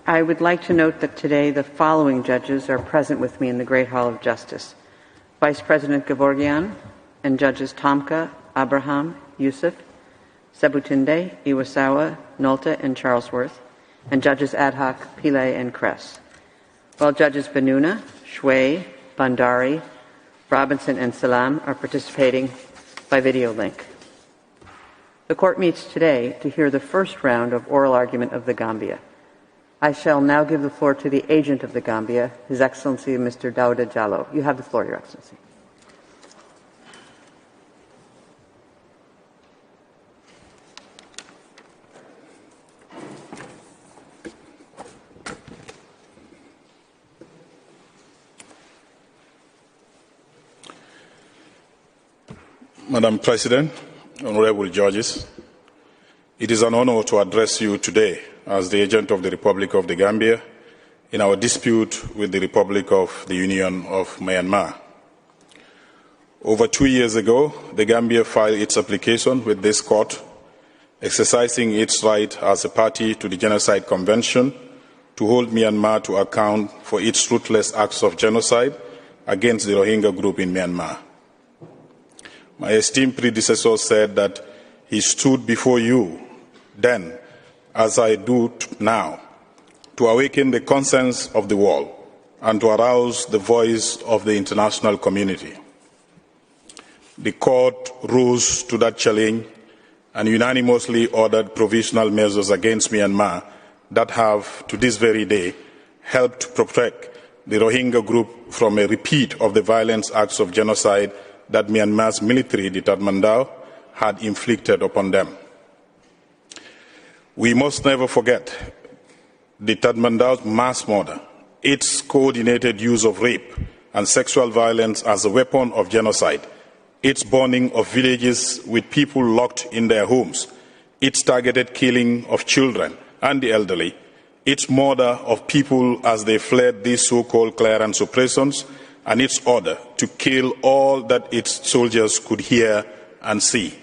I would like to note that today the following judges are present with me in the Great Hall of Justice: Vice President Gevorgyan and Judges Tomka, Abraham, Yusuf, Sebutinde, Iwasawa, Nolta, and Charlesworth, and Judges Ad hoc, Pillay and Kress, while Judges Benuna, Shway, Bandari, Robinson, and Salam are participating by video link. The Court meets today to hear the first round of oral argument of the Gambia. I shall now give the floor to the agent of the Gambia, His Excellency Mr. Dauda Jallow. You have the floor, Your Excellency. Madam President, honorable judges, it is an honor to address you today as the agent of the Republic of the Gambia in our dispute with the Republic of the Union of Myanmar. Over 2 years ago, the Gambia filed its application with this court, exercising its right as a party to the Genocide Convention to hold Myanmar to account for its ruthless acts of genocide against the Rohingya group in Myanmar. My esteemed predecessor said that he stood before you then, as I do now, to awaken the conscience of the world and to arouse the voice of the international community. The court rose to that challenge and unanimously ordered provisional measures against Myanmar that have, to this very day, helped to protect the Rohingya group from a repeat of the violent acts of genocide that Myanmar's military, the Tatmadaw, had inflicted upon them. We must never forget the Tatmadaw's mass murder, its coordinated use of rape and sexual violence as a weapon of genocide, its burning of villages with people locked in their homes, its targeted killing of children and the elderly, its murder of people as they fled these so-called clearance operations, and its order to kill all that its soldiers could hear and see.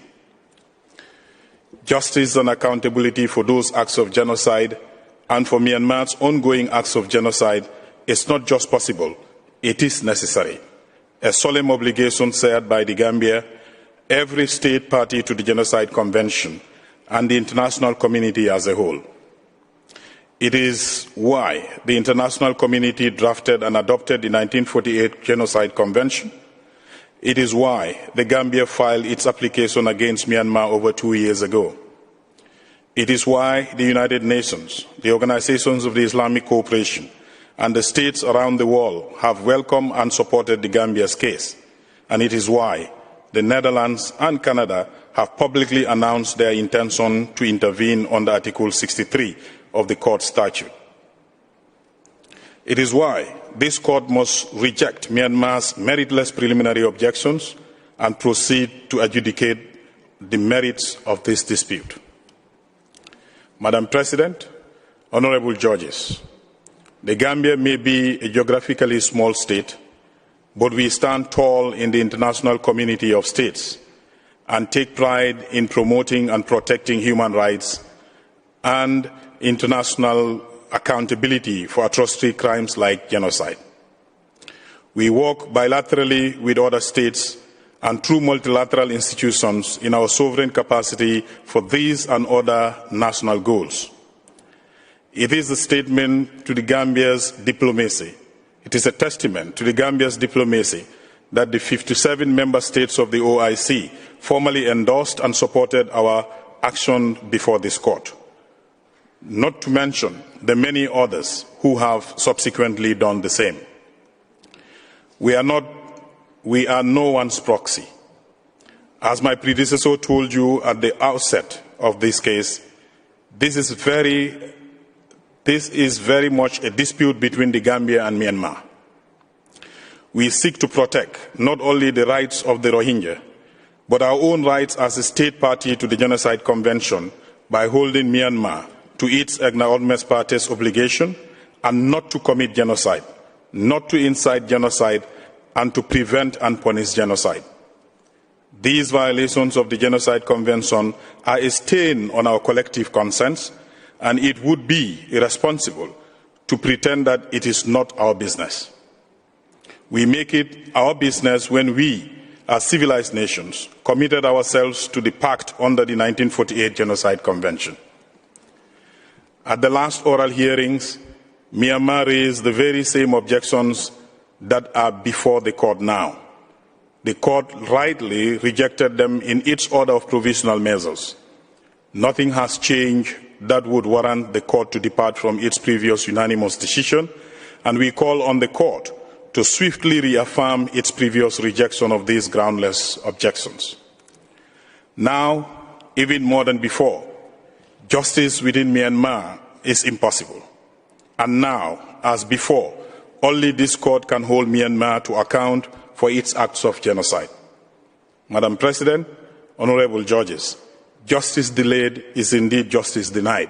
Justice and accountability for those acts of genocide and for Myanmar's ongoing acts of genocide is not just possible, it is necessary. A solemn obligation shared by the Gambia, every state party to the Genocide Convention, and the international community as a whole. It is why the international community drafted and adopted the 1948 Genocide Convention. It is why the Gambia filed its application against Myanmar over 2 years ago. It is why the United Nations, the organizations of the Islamic Cooperation, and the states around the world have welcomed and supported the Gambia's case. And it is why the Netherlands and Canada have publicly announced their intention to intervene under Article 63 of the court statute. It is why this court must reject Myanmar's meritless preliminary objections and proceed to adjudicate the merits of this dispute. Madam President, honorable judges, the Gambia may be a geographically small state, but we stand tall in the international community of states and take pride in promoting and protecting human rights and international accountability for atrocity crimes like genocide. We work bilaterally with other states and through multilateral institutions in our sovereign capacity for these and other national goals. It is a statement to the Gambia's diplomacy. It is a testament to the Gambia's diplomacy that the 57 member states of the OIC formally endorsed and supported our action before this court, not to mention the many others who have subsequently done the same. We are no one's proxy. As my predecessor told you at the outset of this case, this is very much a dispute between the Gambia and Myanmar. We seek to protect not only the rights of the Rohingya, but our own rights as a state party to the Genocide Convention by holding Myanmar to its acknowledgement party's obligation and not to commit genocide, not to incite genocide, and to prevent and punish genocide. These violations of the Genocide Convention are a stain on our collective conscience, and it would be irresponsible to pretend that it is not our business. We make it our business when we, as civilized nations, committed ourselves to the pact under the 1948 Genocide Convention. At the last oral hearings, Myanmar raised the very same objections that are before the court now. The court rightly rejected them in its order of provisional measures. Nothing has changed that would warrant the court to depart from its previous unanimous decision, and we call on the court to swiftly reaffirm its previous rejection of these groundless objections. Now, even more than before, justice within Myanmar is impossible. And now, as before, only this court can hold Myanmar to account for its acts of genocide. Madam President, honorable judges, justice delayed is indeed justice denied.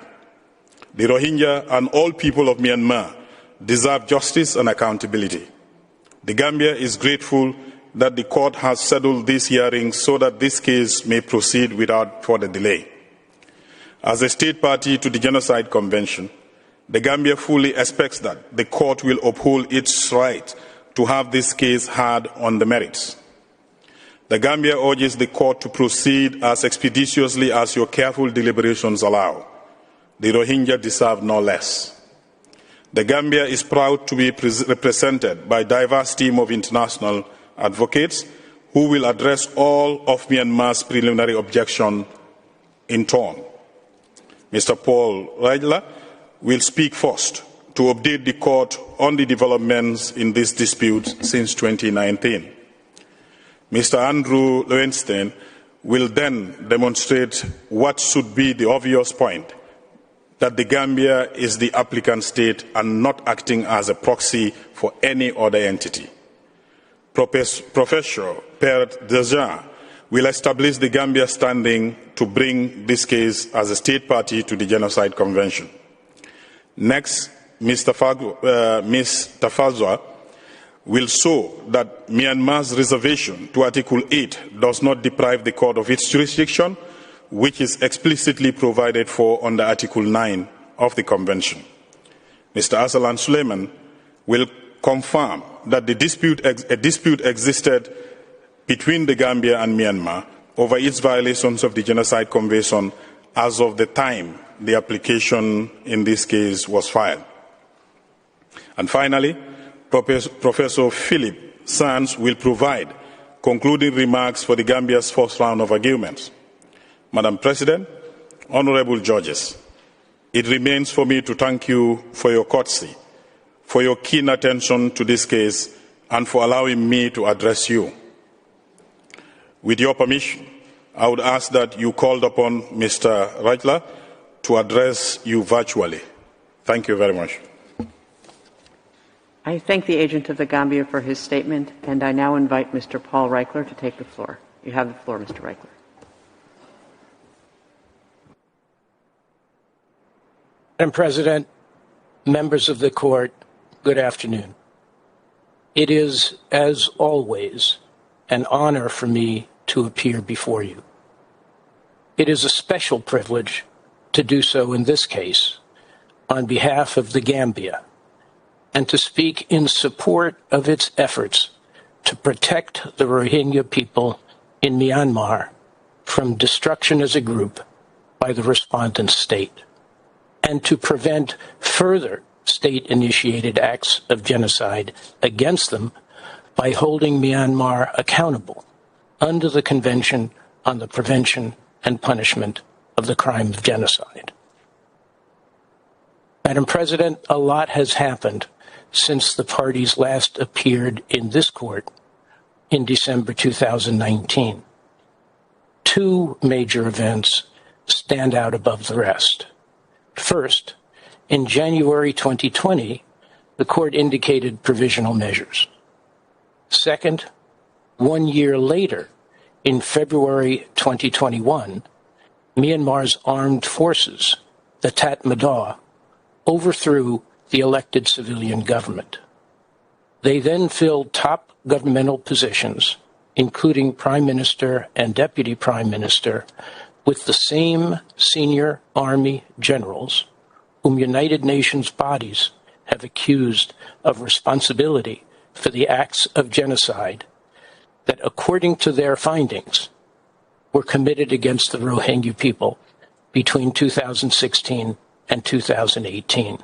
The Rohingya and all people of Myanmar deserve justice and accountability. The Gambia is grateful that the court has settled these hearings so that this case may proceed without further delay. As a state party to the Genocide Convention, the Gambia fully expects that the court will uphold its right to have this case heard on the merits. The Gambia urges the court to proceed as expeditiously as your careful deliberations allow. The Rohingya deserve no less. The Gambia is proud to be represented by a diverse team of international advocates who will address all of Myanmar's preliminary objections in turn. Mr. Paul Raidla will speak first to update the court on the developments in this dispute since 2019. Mr. Andrew Lowenstein will then demonstrate what should be the obvious point, that the Gambia is the applicant state and not acting as a proxy for any other entity. Professor Pert Dejean will establish the Gambia standing to bring this case as a state party to the Genocide Convention. Next, Ms. Tafazwa will show that Myanmar's reservation to Article 8 does not deprive the court of its jurisdiction, which is explicitly provided for under Article 9 of the Convention. Mr. Asalan Suleiman will confirm that a dispute existed between the Gambia and Myanmar over its violations of the Genocide Convention as of the time the application in this case was filed. And finally, Professor Philip Sands will provide concluding remarks for the Gambia's first round of arguments. Madam President, honorable judges, it remains for me to thank you for your courtesy, for your keen attention to this case, and for allowing me to address you. With your permission, I would ask that you called upon Mr. Raidla to address you virtually. Thank you very much. I thank the agent of the Gambia for his statement, and I now invite Mr. Paul Reichler to take the floor. You have the floor, Mr. Reichler. Madam President, members of the court, good afternoon. It is, as always, an honor for me to appear before you. It is a special privilege to do so in this case on behalf of the Gambia and to speak in support of its efforts to protect the Rohingya people in Myanmar from destruction as a group by the respondent state, and to prevent further state-initiated acts of genocide against them by holding Myanmar accountable under the Convention on the Prevention and Punishment of the Crime of Genocide. Madam President, a lot has happened since the parties last appeared in this court in December 2019. Two major events stand out above the rest. First, in January 2020, the court indicated provisional measures. Second, 1 year later, in February 2021, Myanmar's armed forces, the Tatmadaw, overthrew the elected civilian government. They then filled top governmental positions, including Prime Minister and Deputy Prime Minister, with the same senior army generals whom United Nations bodies have accused of responsibility for the acts of genocide that, according to their findings, were committed against the Rohingya people between 2016 and 2018.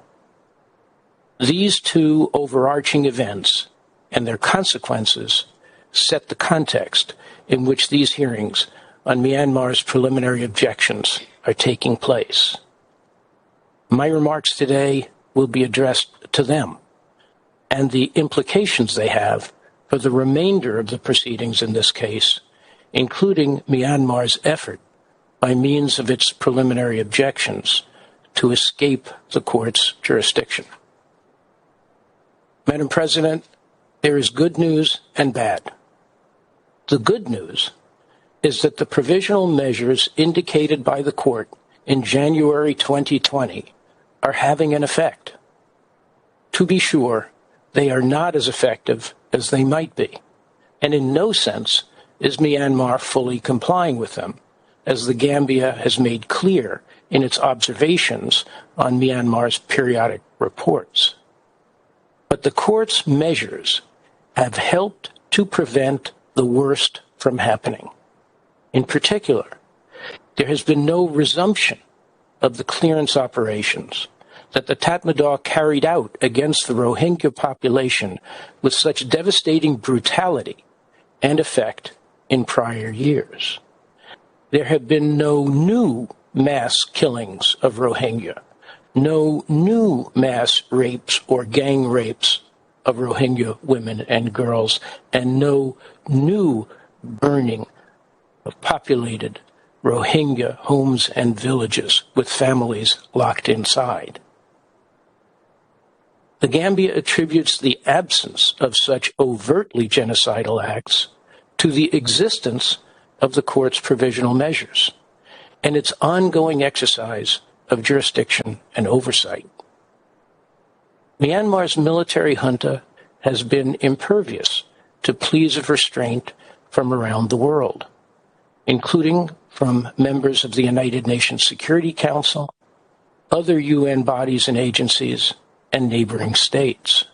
These two overarching events and their consequences set the context in which these hearings on Myanmar's preliminary objections are taking place. My remarks today will be addressed to them and the implications they have for the remainder of the proceedings in this case, including Myanmar's effort by means of its preliminary objections to escape the court's jurisdiction. Madam President, there is good news and bad. The good news is that the provisional measures indicated by the court in January 2020 are having an effect. To be sure, they are not as effective as they might be, and in no sense is Myanmar fully complying with them, as the Gambia has made clear in its observations on Myanmar's periodic reports. But the court's measures have helped to prevent the worst from happening. In particular, there has been no resumption of the clearance operations that the Tatmadaw carried out against the Rohingya population with such devastating brutality and effect in prior years. There have been no new mass killings of Rohingya, no new mass rapes or gang rapes of Rohingya women and girls, and no new burning of populated Rohingya homes and villages with families locked inside. The Gambia attributes the absence of such overtly genocidal acts to the existence of the court's provisional measures and its ongoing exercise of jurisdiction and oversight. Myanmar's military junta has been impervious to pleas of restraint from around the world, including from members of the United Nations Security Council, other UN bodies and agencies, and neighboring states.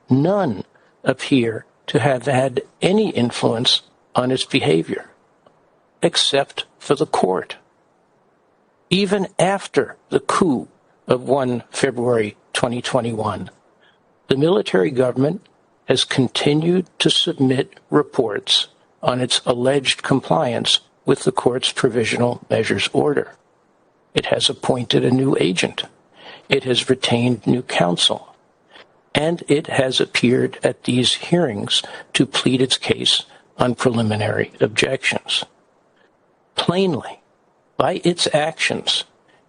None appear to have had any influence on its behavior, except for the court. Even after the coup of 1 February 2021, the military government has continued to submit reports on its alleged compliance with the court's provisional measures order. It has appointed a new agent. It has retained new counsel. And it has appeared at these hearings to plead its case on preliminary objections. Plainly, by its actions,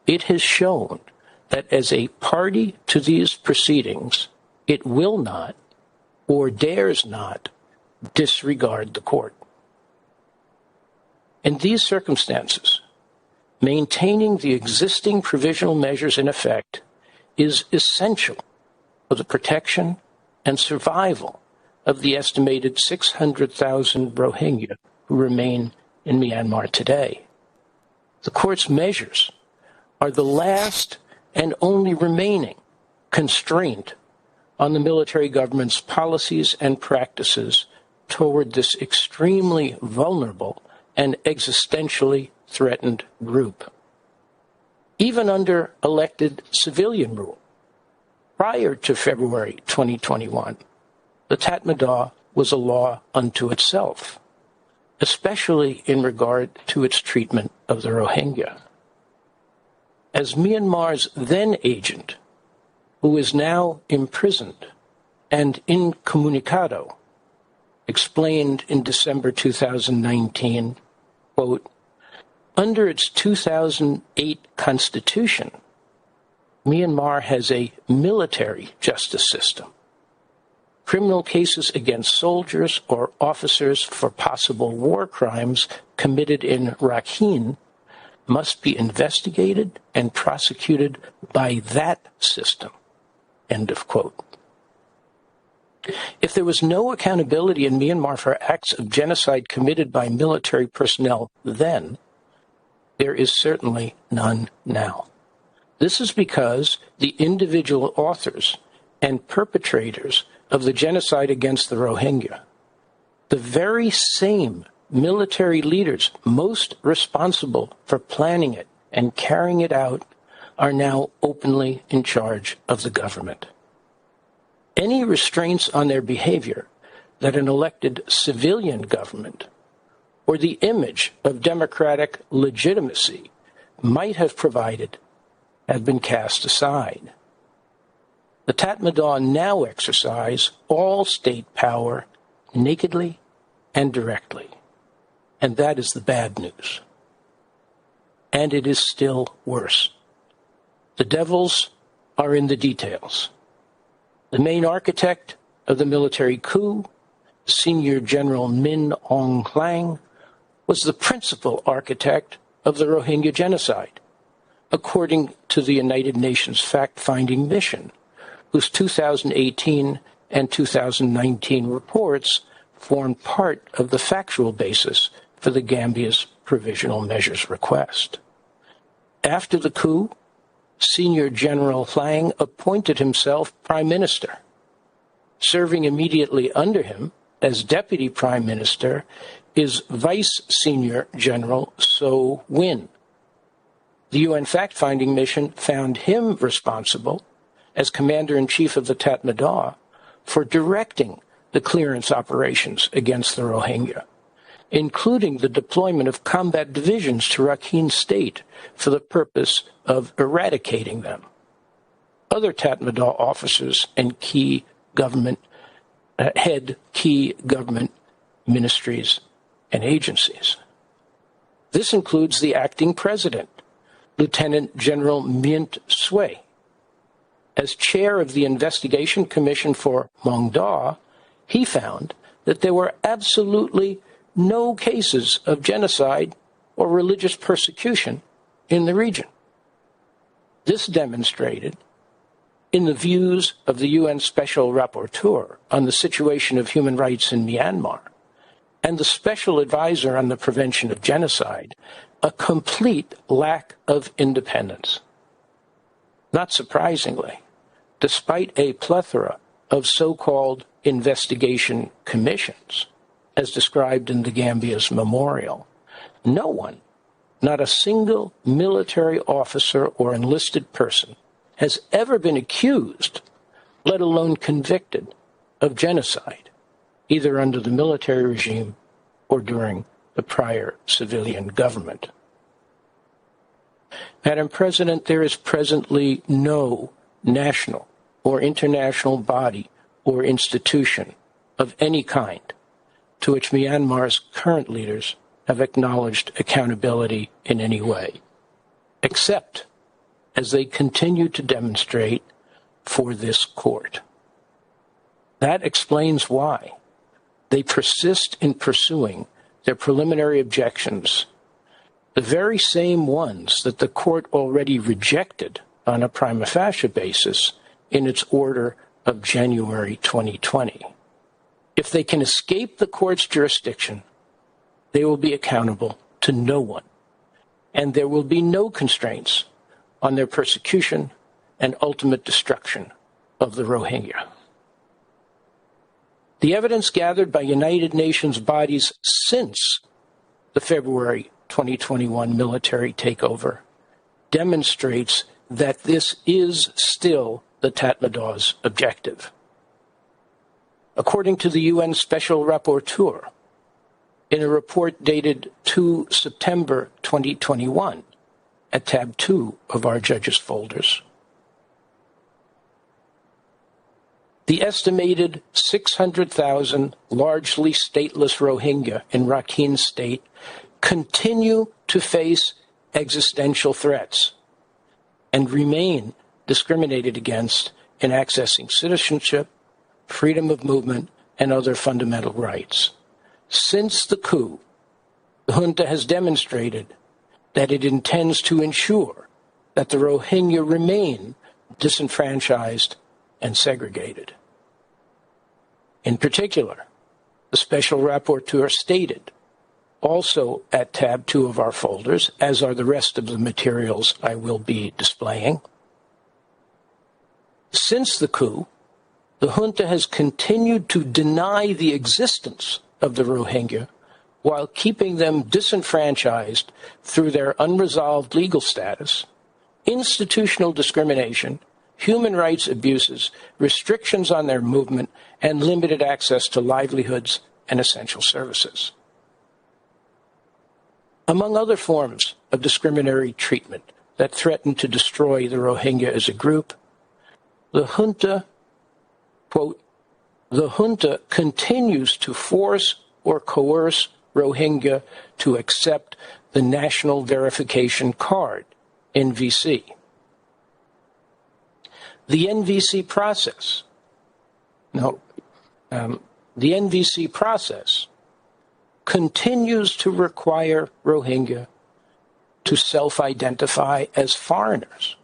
it has shown that as a party to these proceedings, it will not or dares not disregard the court. In these circumstances, maintaining the existing provisional measures in effect is essential for the protection and survival of the estimated 600,000 Rohingya who remain in Myanmar today. The court's measures are the last and only remaining constraint on the military government's policies and practices toward this extremely vulnerable and existentially threatened group. Even under elected civilian rule, prior to February 2021, the Tatmadaw was a law unto itself, especially in regard to its treatment of the Rohingya. As Myanmar's then agent, who is now imprisoned and incommunicado, explained in December 2019, quote, under its 2008 constitution, Myanmar has a military justice system. Criminal cases against soldiers or officers for possible war crimes committed in Rakhine must be investigated and prosecuted by that system. End of quote. If there was no accountability in Myanmar for acts of genocide committed by military personnel then, there is certainly none now. This is because the individual authors and perpetrators of the genocide against the Rohingya, the very same military leaders most responsible for planning it and carrying it out, are now openly in charge of the government. Any restraints on their behavior that an elected civilian government or the image of democratic legitimacy might have provided have been cast aside. The Tatmadaw now exercise all state power nakedly and directly. And that is the bad news. And it is still worse. The devils are in the details. The main architect of the military coup, Senior General Min Aung Hlaing, was the principal architect of the Rohingya genocide, according to the United Nations fact-finding mission, whose 2018 and 2019 reports formed part of the factual basis for the Gambia's provisional measures request. After the coup, Senior General Hlaing appointed himself Prime Minister. Serving immediately under him as Deputy Prime Minister is Vice Senior General So Win. The UN fact-finding mission found him responsible, as Commander-in-Chief of the Tatmadaw, for directing the clearance operations against the Rohingya, including the deployment of combat divisions to Rakhine State for the purpose of eradicating them. Other Tatmadaw officers and key government ministries and agencies. This includes the acting president, Lieutenant General Myint Swe. As chair of the Investigation Commission for Maung Daw, he found that there were absolutely no cases of genocide or religious persecution in the region. This demonstrated, in the views of the UN Special Rapporteur on the situation of human rights in Myanmar and the Special Advisor on the Prevention of Genocide, a complete lack of independence. Not surprisingly, despite a plethora of so-called investigation commissions, as described in the Gambia's memorial, no one, not a single military officer or enlisted person, has ever been accused, let alone convicted, of genocide, either under the military regime or during the prior civilian government. Madam President, there is presently no national or international body or institution of any kind to which Myanmar's current leaders have acknowledged accountability in any way, except as they continue to demonstrate for this court. That explains why they persist in pursuing their preliminary objections, the very same ones that the court already rejected on a prima facie basis in its order of January 2020. If they can escape the court's jurisdiction, they will be accountable to no one, and there will be no constraints on their persecution and ultimate destruction of the Rohingya. The evidence gathered by United Nations bodies since the February 2021 military takeover demonstrates that this is still the Tatmadaw's objective. According to the UN Special Rapporteur, in a report dated 2 September 2021, at tab 2 of our judges' folders, the estimated 600,000 largely stateless Rohingya in Rakhine State continue to face existential threats and remain discriminated against in accessing citizenship, freedom of movement, and other fundamental rights. Since the coup, the junta has demonstrated that it intends to ensure that the Rohingya remain disenfranchised and segregated. In particular, the Special Rapporteur stated, also at tab 2 of our folders, as are the rest of the materials I will be displaying, since the coup, The junta has continued to deny the existence of the Rohingya while keeping them disenfranchised through their unresolved legal status, institutional discrimination, human rights abuses, restrictions on their movement, and limited access to livelihoods and essential services. Among other forms of discriminatory treatment that threaten to destroy the Rohingya as a group, the junta, quote, the junta continues to force or coerce Rohingya to accept the National Verification Card, NVC. The NVC process, the NVC process continues to require Rohingya to self-identify as foreigners,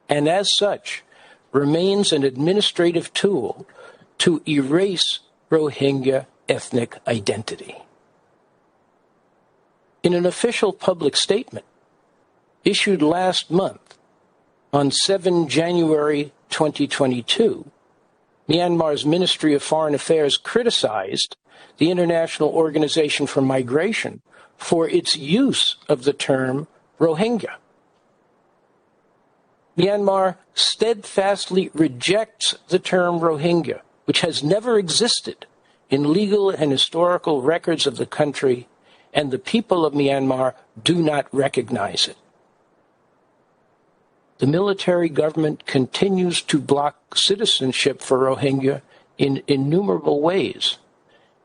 and as such, remains an administrative tool to erase Rohingya ethnic identity. In an official public statement issued last month, on 7 January 2022, Myanmar's Ministry of Foreign Affairs criticized the International Organization for Migration for its use of the term Rohingya. Myanmar steadfastly rejects the term Rohingya, which has never existed in legal and historical records of the country, and the people of Myanmar do not recognize it. The military government continues to block citizenship for Rohingya in innumerable ways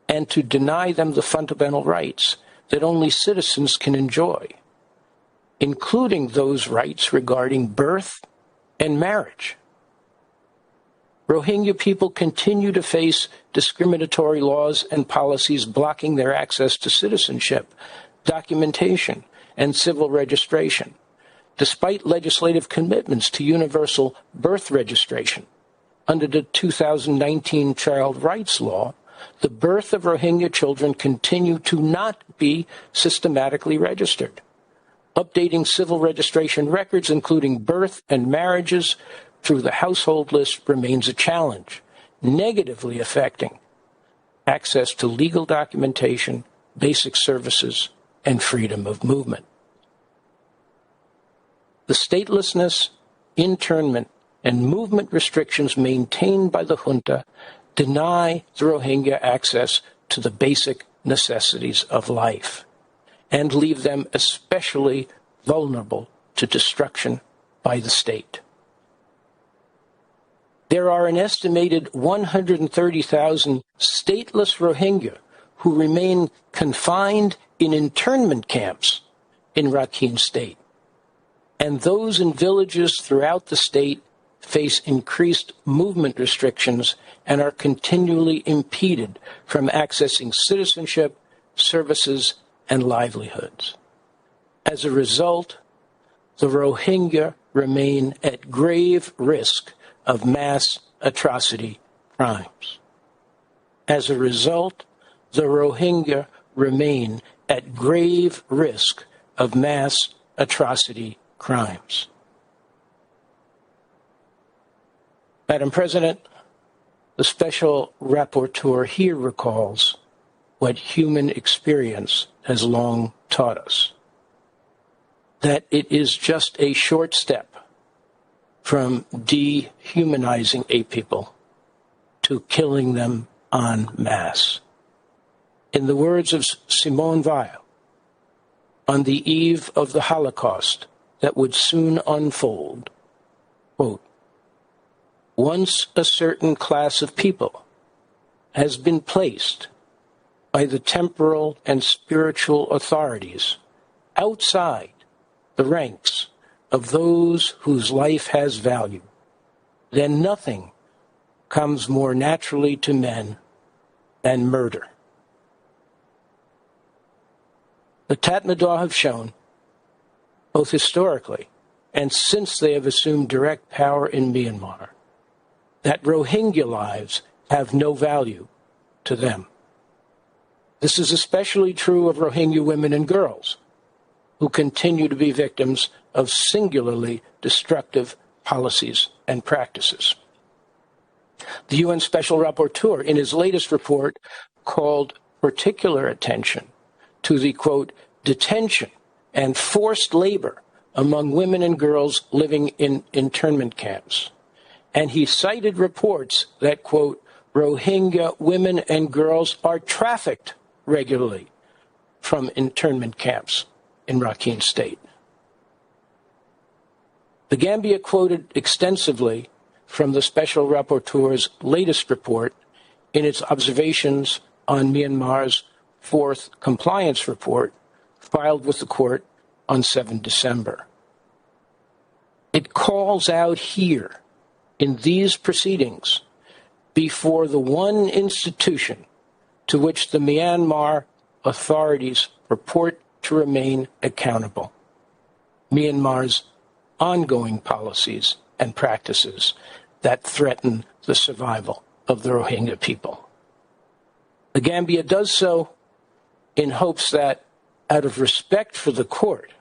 and to deny them the fundamental rights that only citizens can enjoy, including those rights regarding birth and marriage. Rohingya people continue to face discriminatory laws and policies blocking their access to citizenship, documentation, and civil registration, despite legislative commitments to universal birth registration. Under the 2019 Child Rights Law, the birth of Rohingya children continue to not be systematically registered. Updating civil registration records, including birth and marriages, through the household list remains a challenge, negatively affecting access to legal documentation, basic services, and freedom of movement. The statelessness, internment, and movement restrictions maintained by the junta deny the Rohingya access to the basic necessities of life and leave them especially vulnerable to destruction by the state. There are an estimated 130,000 stateless Rohingya who remain confined in internment camps in Rakhine State, and those in villages throughout the state face increased movement restrictions and are continually impeded from accessing citizenship, services, and livelihoods. As a result, the Rohingya remain at grave risk of mass atrocity crimes. As a result, the Rohingya remain at grave risk of mass atrocity crimes. Madam President, the Special Rapporteur here recalls what human experience has long taught us, that it is just a short step from dehumanizing a people to killing them en masse. In the words of Simone Weil, on the eve of the Holocaust that would soon unfold, quote, once a certain class of people has been placed by the temporal and spiritual authorities outside the ranks of those whose life has value, then nothing comes more naturally to men than murder. The Tatmadaw have shown, both historically and since they have assumed direct power in Myanmar, that Rohingya lives have no value to them. This is especially true of Rohingya women and girls, who continue to be victims of singularly destructive policies and practices. The UN Special Rapporteur, in his latest report, called particular attention to the, quote, detention and forced labor among women and girls living in internment camps. And he cited reports that, quote, Rohingya women and girls are trafficked regularly from internment camps in Rakhine State. The Gambia quoted extensively from the Special Rapporteur's latest report in its observations on Myanmar's fourth compliance report filed with the court on 7 December. It calls out here in these proceedings before the one institution to which the Myanmar authorities purport to remain accountable, Myanmar's ongoing policies and practices that threaten the survival of the Rohingya people. The Gambia does so in hopes that, out of respect for the court,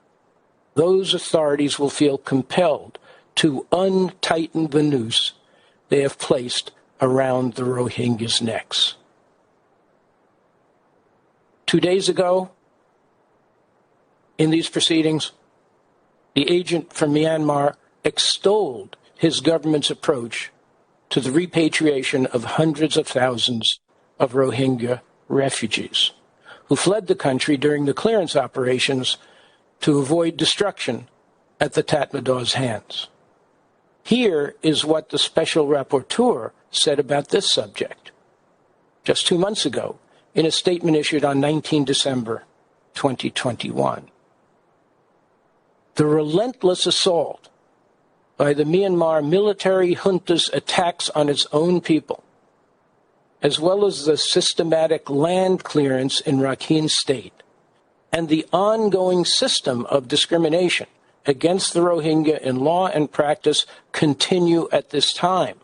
those authorities will feel compelled to untighten the noose they have placed around the Rohingyas' necks. 2 days ago, in these proceedings, the agent from Myanmar extolled his government's approach to the repatriation of hundreds of thousands of Rohingya refugees who fled the country during the clearance operations to avoid destruction at the Tatmadaws' hands. Here is what the Special Rapporteur said about this subject just 2 months ago in a statement issued on 19 December 2021. The relentless assault by the Myanmar military junta's attacks on its own people, as well as the systematic land clearance in Rakhine State, and the ongoing system of discrimination against the Rohingya in law and practice continue at this time.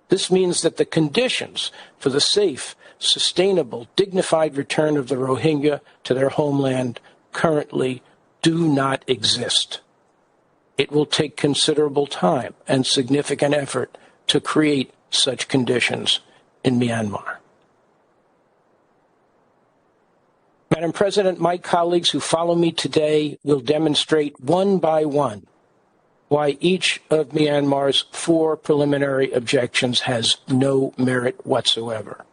This means that the conditions for the safe, sustainable, dignified return of the Rohingya to their homeland currently do not exist. It will take considerable time and significant effort to create such conditions in Myanmar. Madam President, my colleagues who follow me today will demonstrate one by one why each of Myanmar's 4 preliminary objections has no merit whatsoever.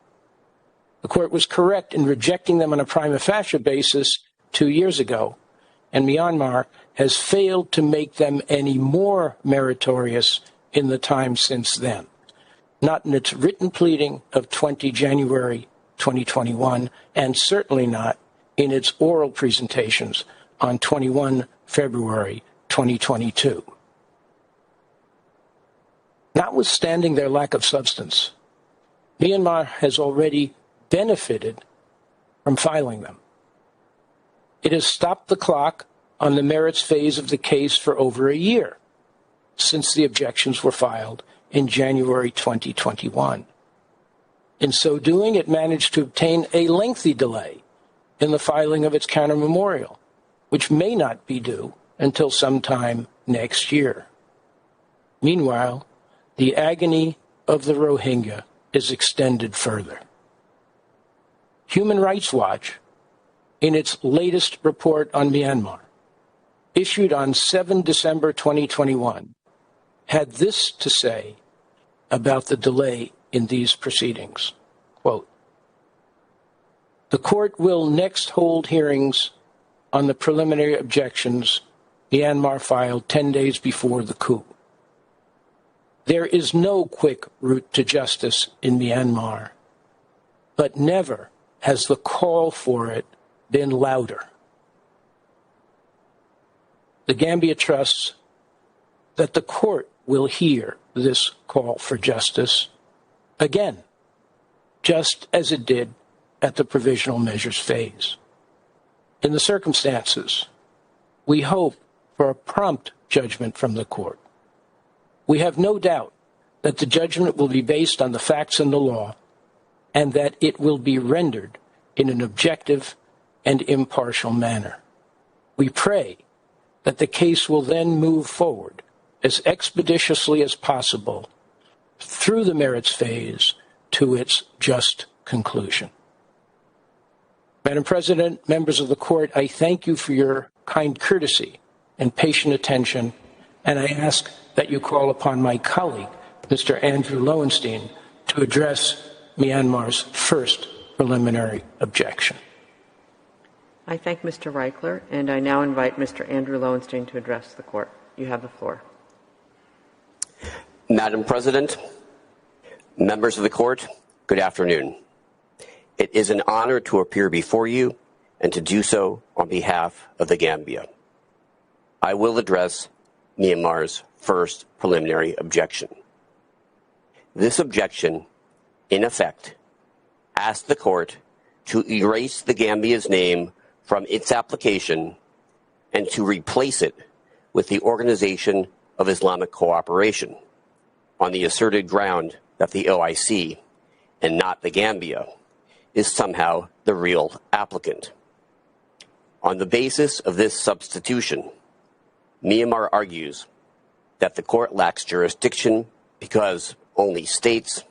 The court was correct in rejecting them on a prima facie basis 2 years ago, and Myanmar has failed to make them any more meritorious in the time since then. Not in its written pleading of 20 January 2021, and certainly not in its oral presentations on 21 February 2022. Notwithstanding their lack of substance, Myanmar has already benefited from filing them. It has stopped the clock on the merits phase of the case for over a year since the objections were filed in January 2021. In so doing, it managed to obtain a lengthy delay in the filing of its counter-memorial, which may not be due until sometime next year. Meanwhile, the agony of the Rohingya is extended further. Human Rights Watch, in its latest report on Myanmar, issued on 7 December 2021, had this to say about the delay in these proceedings. Quote, "The court will next hold hearings on the preliminary objections Myanmar filed 10 days before the coup. There is no quick route to justice in Myanmar, but never has the call for it been louder. The Gambia trusts that the court will hear this call for justice again, just as it did at the provisional measures phase. In the circumstances, we hope for a prompt judgment from the court. We have no doubt that the judgment will be based on the facts and the law, and that it will be rendered in an objective and impartial manner. We pray that the case will then move forward as expeditiously as possible through through the merits phase to its just conclusion. Madam President, members of the court, I thank you for your kind courtesy and patient attention, and I ask that you call upon my colleague, Mr. Andrew Lowenstein, to address Myanmar's first preliminary objection. I thank Mr. Reichler, and I now invite Mr. Andrew Lowenstein to address the court. You have the floor. Madam President, members of the court, good afternoon. It is an honor to appear before you and to do so on behalf of the Gambia. I will address Myanmar's first preliminary objection. This objection, in effect, asks the court to erase the Gambia's name from its application and to replace it with the Organization of Islamic Cooperation on the asserted ground that the OIC, and not the Gambia, is somehow the real applicant. On the basis of this substitution, Myanmar argues that the court lacks jurisdiction because only states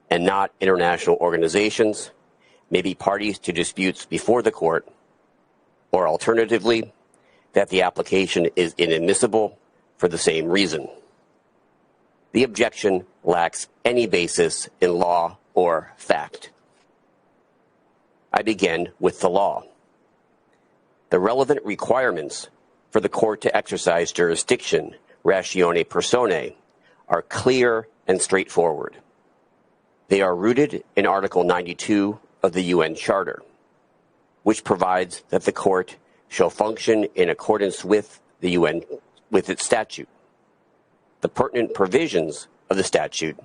and not international organizations may be parties to disputes before the court, or alternatively, that the application is inadmissible for the same reason. The objection lacks any basis in law or fact. I begin with the law. The relevant requirements for the court to exercise jurisdiction, ratione personae, are clear and straightforward. They are rooted in Article 92 of the UN Charter, which provides that the court shall function in accordance with the UN, with its statute. The pertinent provisions of the statute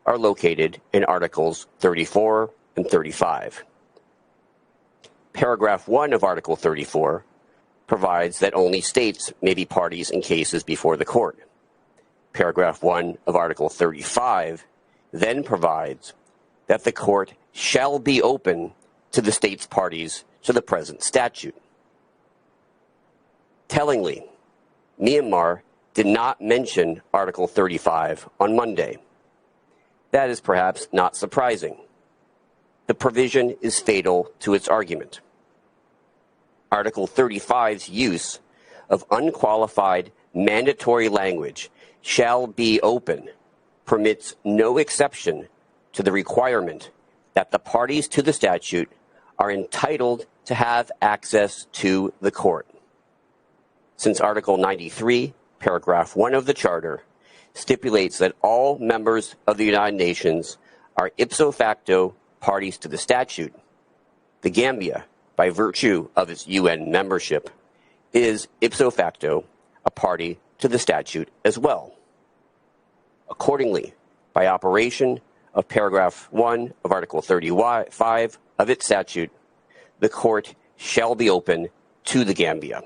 are located in Articles 34 and 35. Paragraph 1 of Article 34 provides that only states may be parties in cases before the court. Paragraph 1 of Article 35 then provides that the court shall be open to the states parties to the present statute. Tellingly, Myanmar did not mention Article 35 on Monday. That is perhaps not surprising. The provision is fatal to its argument. Article 35's use of unqualified mandatory language, shall be open, permits no exception to the requirement that the parties to the statute are entitled to have access to the court. Since Article 93, Paragraph 1 of the Charter stipulates that all members of the United Nations are ipso facto parties to the statute, the Gambia, by virtue of its UN membership, is ipso facto a party to the statute as well. Accordingly, by operation of Paragraph 1 of Article 35 of its statute, the court shall be open to the Gambia.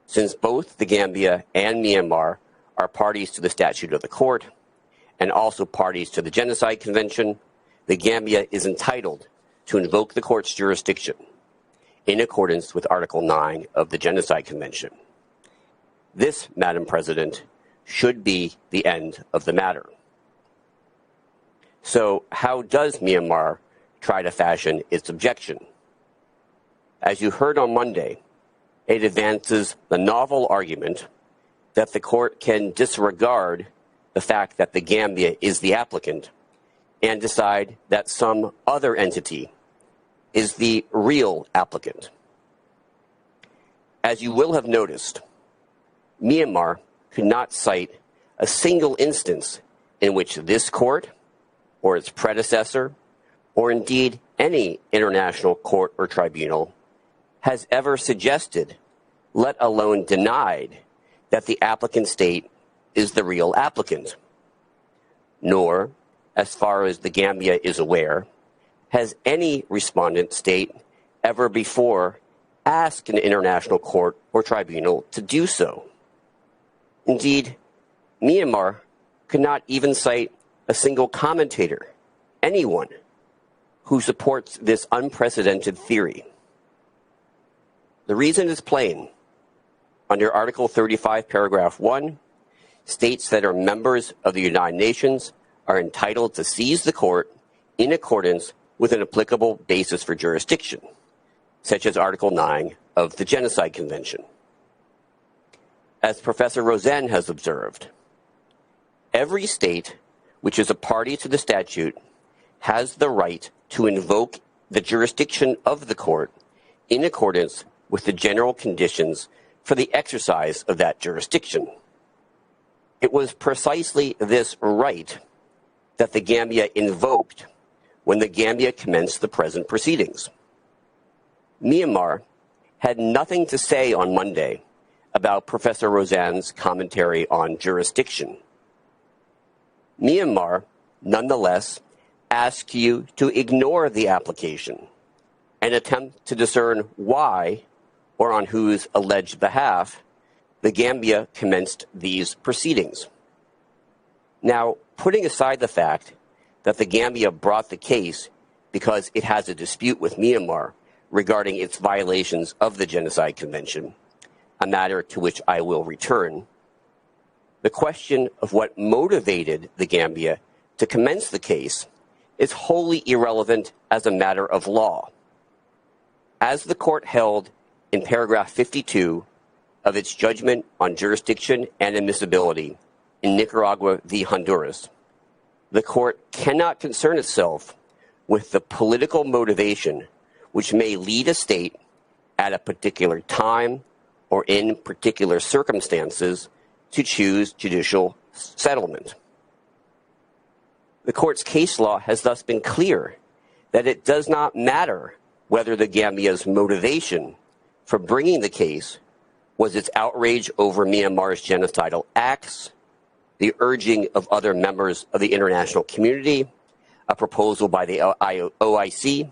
Since both the Gambia and Myanmar are parties to the statute of the court and also parties to the Genocide Convention, the Gambia is entitled to invoke the court's jurisdiction in accordance with Article 9 of the Genocide Convention. This, Madam President, should be the end of the matter. So how does Myanmar try to fashion its objection? As you heard on Monday, it advances the novel argument that the court can disregard the fact that the Gambia is the applicant and decide that some other entity is the real applicant. As you will have noticed, Myanmar could not cite a single instance in which this court, or its predecessor, or indeed any international court or tribunal, has ever suggested, let alone denied, that the applicant state is the real applicant. Nor, as far as the Gambia is aware, has any respondent state ever before asked an international court or tribunal to do so. Indeed, Myanmar could not even cite a single commentator, anyone, who supports this unprecedented theory. The reason is plain. Under Article 35, Paragraph 1, states that are members of the United Nations are entitled to seize the court in accordance with an applicable basis for jurisdiction, such as Article 9 of the Genocide Convention. As Professor Rosen has observed, every state which is a party to the statute has the right to invoke the jurisdiction of the court in accordance with the general conditions for the exercise of that jurisdiction. It was precisely this right that the Gambia invoked when the Gambia commenced the present proceedings. Myanmar had nothing to say on Monday about Professor Rosen's commentary on jurisdiction. Myanmar, nonetheless, asks you to ignore the application and attempt to discern why, or on whose alleged behalf, the Gambia commenced these proceedings. Now, putting aside the fact that the Gambia brought the case because it has a dispute with Myanmar regarding its violations of the Genocide Convention, a matter to which I will return, the question of what motivated the Gambia to commence the case is wholly irrelevant as a matter of law. As the court held in paragraph 52 of its judgment on jurisdiction and admissibility in Nicaragua v. Honduras, the court cannot concern itself with the political motivation which may lead a state at a particular time or in particular circumstances to choose judicial settlement. The court's case law has thus been clear that it does not matter whether the Gambia's motivation for bringing the case was its outrage over Myanmar's genocidal acts, the urging of other members of the international community, a proposal by the OIC,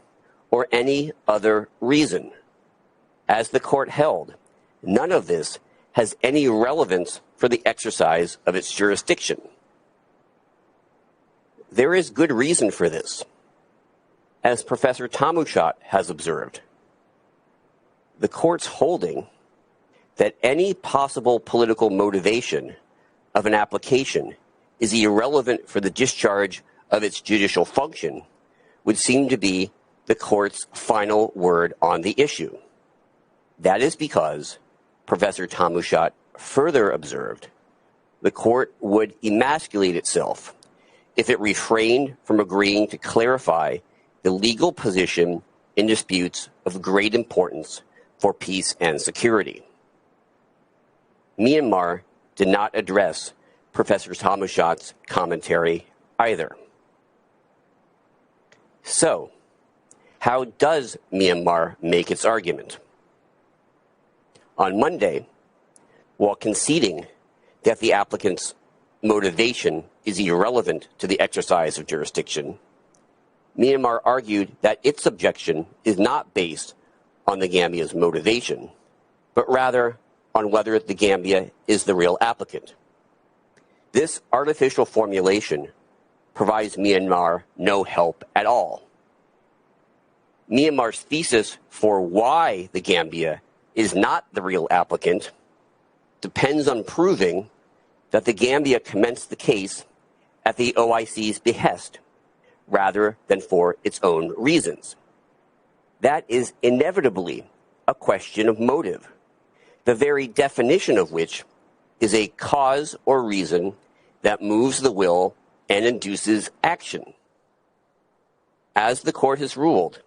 or any other reason. As the court held, none of this has any relevance for the exercise of its jurisdiction. There is good reason for this. As Professor Tamushat has observed, the court's holding that any possible political motivation of an application is irrelevant for the discharge of its judicial function would seem to be the court's final word on the issue. That is because, Professor Tamushat further observed, the court would emasculate itself if it refrained from agreeing to clarify the legal position in disputes of great importance for peace and security. Myanmar did not address Professor Tamushat's commentary either. So, how does Myanmar make its argument? On Monday, while conceding that the applicant's motivation is irrelevant to the exercise of jurisdiction, Myanmar argued that its objection is not based on the Gambia's motivation, but rather on whether the Gambia is the real applicant. This artificial formulation provides Myanmar no help at all. Myanmar's thesis for why the Gambia is not the real applicant depends on proving that the Gambia commenced the case at the OIC's behest rather than for its own reasons. That is inevitably a question of motive, the very definition of which is a cause or reason that moves the will and induces action. As the court has ruled,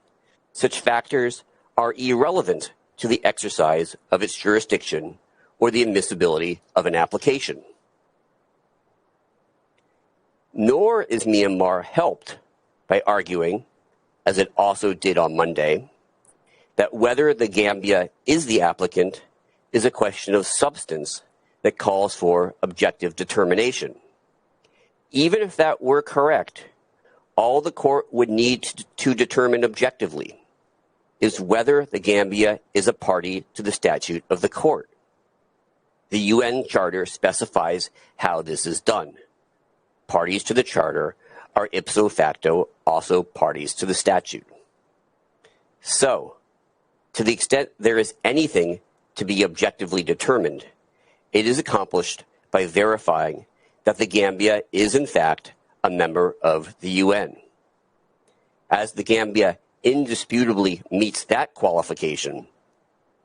such factors are irrelevant to the exercise of its jurisdiction or the admissibility of an application. Nor is Myanmar helped by arguing, as it also did on Monday, that whether the Gambia is the applicant is a question of substance that calls for objective determination. Even if that were correct, all the court would need to determine objectively is whether the Gambia is a party to the statute of the court. The UN Charter specifies how this is done. Parties to the Charter are ipso facto also parties to the statute. So, to the extent there is anything to be objectively determined, it is accomplished by verifying that the Gambia is in fact a member of the UN. As the Gambia indisputably meets that qualification,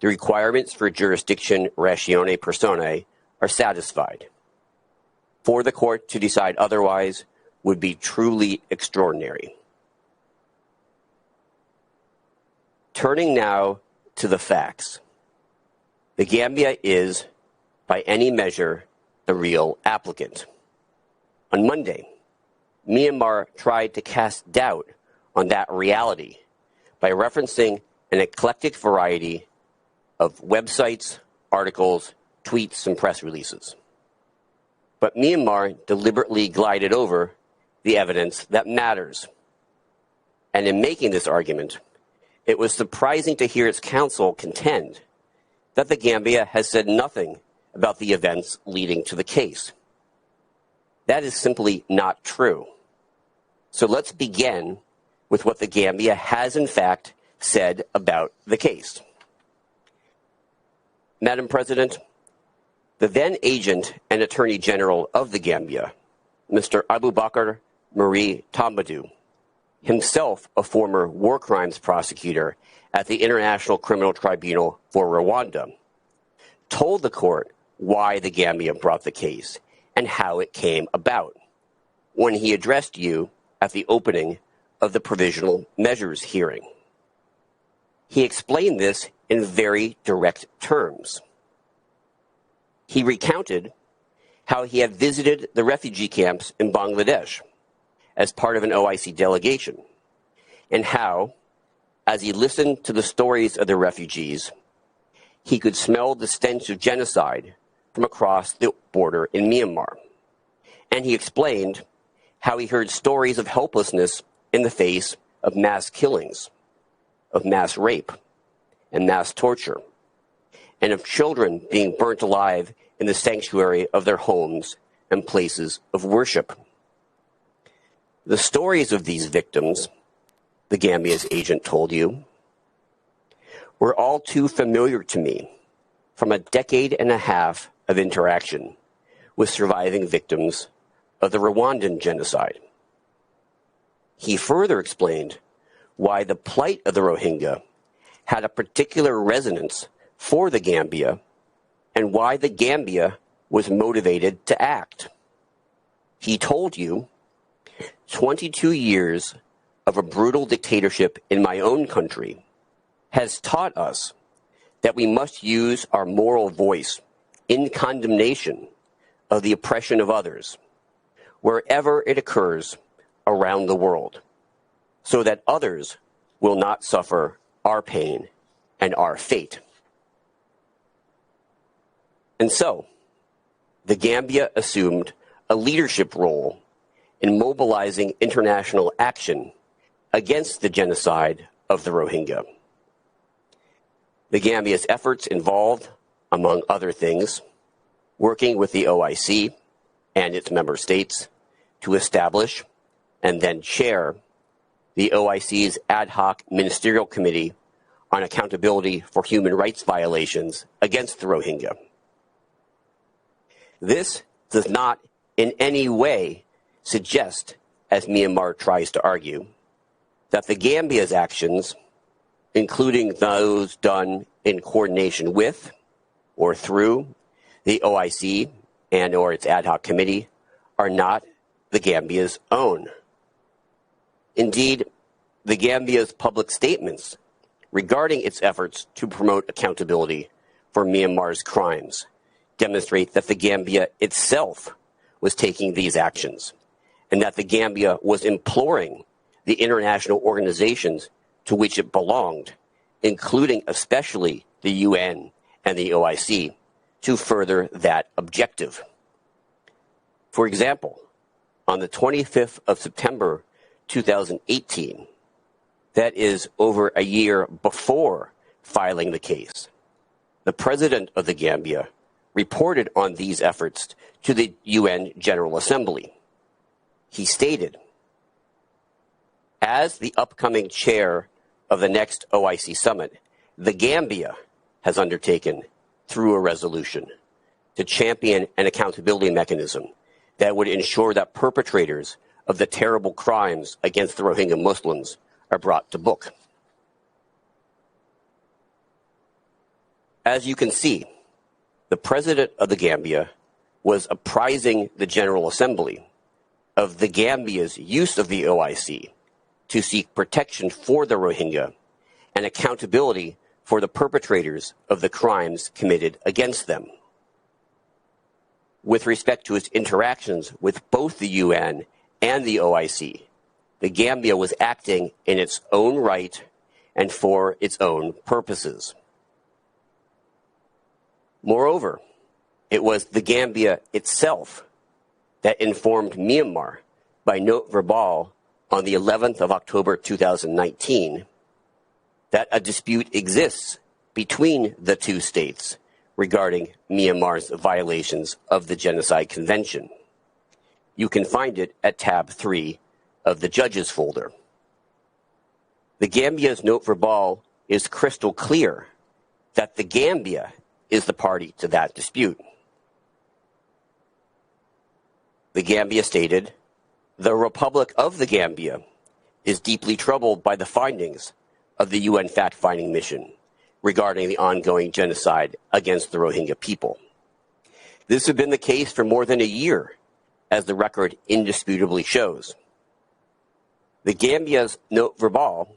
the requirements for jurisdiction ratione personae are satisfied. For the court to decide otherwise would be truly extraordinary. Turning now to the facts. The Gambia is, by any measure, the real applicant. On Monday, Myanmar tried to cast doubt on that reality by referencing an eclectic variety of websites, articles, tweets, and press releases. But Myanmar deliberately glided over the evidence that matters. And in making this argument, it was surprising to hear its counsel contend that the Gambia has said nothing about the events leading to the case. That is simply not true. So let's begin with what the Gambia has in fact said about the case. Madam President, the then agent and Attorney General of the Gambia, Mr. Abubakar Marie Tambadou, himself a former war crimes prosecutor at the International Criminal Tribunal for Rwanda, told the court why the Gambia brought the case and how it came about when he addressed you at the opening of the Provisional Measures hearing. He explained this in very direct terms. He recounted how he had visited the refugee camps in Bangladesh as part of an OIC delegation, and how, as he listened to the stories of the refugees, he could smell the stench of genocide from across the border in Myanmar. And he explained how he heard stories of helplessness in the face of mass killings, of mass rape and mass torture, and of children being burnt alive in the sanctuary of their homes and places of worship. The stories of these victims, the Gambia's agent told you, were all too familiar to me from a decade and a half of interaction with surviving victims of the Rwandan genocide. He further explained why the plight of the Rohingya had a particular resonance for the Gambia and why the Gambia was motivated to act. He told you 22 years of a brutal dictatorship in my own country has taught us that we must use our moral voice in condemnation of the oppression of others, wherever it occurs around the world, so that others will not suffer our pain and our fate. And so, the Gambia assumed a leadership role in mobilizing international action against the genocide of the Rohingya. The Gambia's efforts involved, among other things, working with the OIC and its member states to establish and then chair the OIC's ad hoc ministerial committee on accountability for human rights violations against the Rohingya. This does not in any way suggest, as Myanmar tries to argue, that the Gambia's actions, including those done in coordination with or through the OIC and or its ad hoc committee, are not the Gambia's own. Indeed, the Gambia's public statements regarding its efforts to promote accountability for Myanmar's crimes demonstrate that the Gambia itself was taking these actions, and that the Gambia was imploring the international organizations to which it belonged, including especially the UN and the OIC, to further that objective. For example, on the 25th of September 2018, that is over a year before filing the case, the president of the Gambia reported on these efforts to the UN General Assembly. He stated, as the upcoming chair of the next OIC summit, the Gambia has undertaken, through a resolution, to champion an accountability mechanism that would ensure that perpetrators of the terrible crimes against the Rohingya Muslims are brought to book. As you can see, the President of the Gambia was apprising the General Assembly of the Gambia's use of the OIC to seek protection for the Rohingya and accountability for the perpetrators of the crimes committed against them. With respect to its interactions with both the UN and the OIC, the Gambia was acting in its own right and for its own purposes. Moreover, it was the Gambia itself that informed Myanmar by note verbal on the 11th of October 2019 that a dispute exists between the two states regarding Myanmar's violations of the Genocide Convention. You can find it at tab 3 of the Judges folder. The Gambia's note verbal is crystal clear that the Gambia is the party to that dispute. The Gambia stated, "The Republic of the Gambia is deeply troubled by the findings of the UN fact-finding mission regarding the ongoing genocide against the Rohingya people. This has been the case for more than a year, as the record indisputably shows." The Gambia's note verbal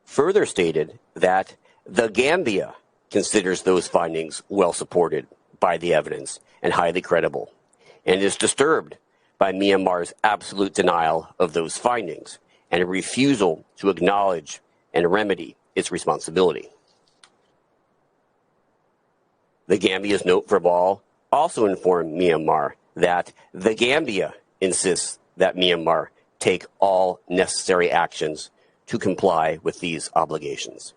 further stated that the Gambia considers those findings well supported by the evidence and highly credible, and is disturbed by Myanmar's absolute denial of those findings and a refusal to acknowledge and remedy its responsibility. The Gambia's note verbal also informed Myanmar that the Gambia insists that Myanmar take all necessary actions to comply with these obligations.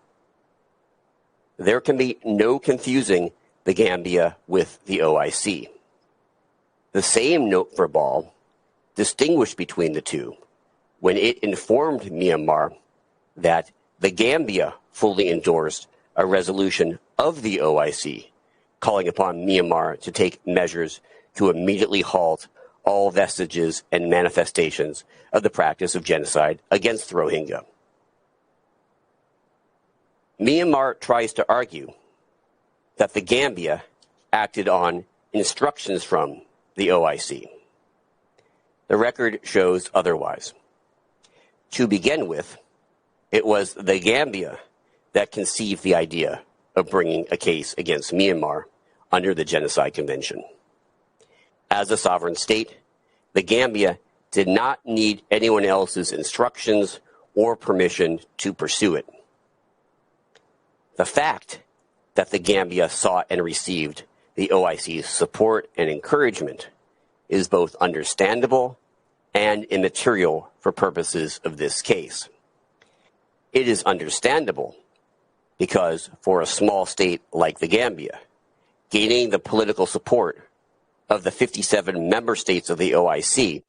There can be no confusing the Gambia with the OIC. The same note verbal distinguished between the two when it informed Myanmar that the Gambia fully endorsed a resolution of the OIC calling upon Myanmar to take measures to immediately halt all vestiges and manifestations of the practice of genocide against the Rohingya. Myanmar tries to argue that the Gambia acted on instructions from the OIC. The record shows otherwise. To begin with, it was the Gambia that conceived the idea of bringing a case against Myanmar under the Genocide Convention. As a sovereign state, the Gambia did not need anyone else's instructions or permission to pursue it. The fact that the Gambia sought and received the OIC's support and encouragement is both understandable and immaterial for purposes of this case. It is understandable because for a small state like the Gambia, gaining the political support of the 57 member states of the OIC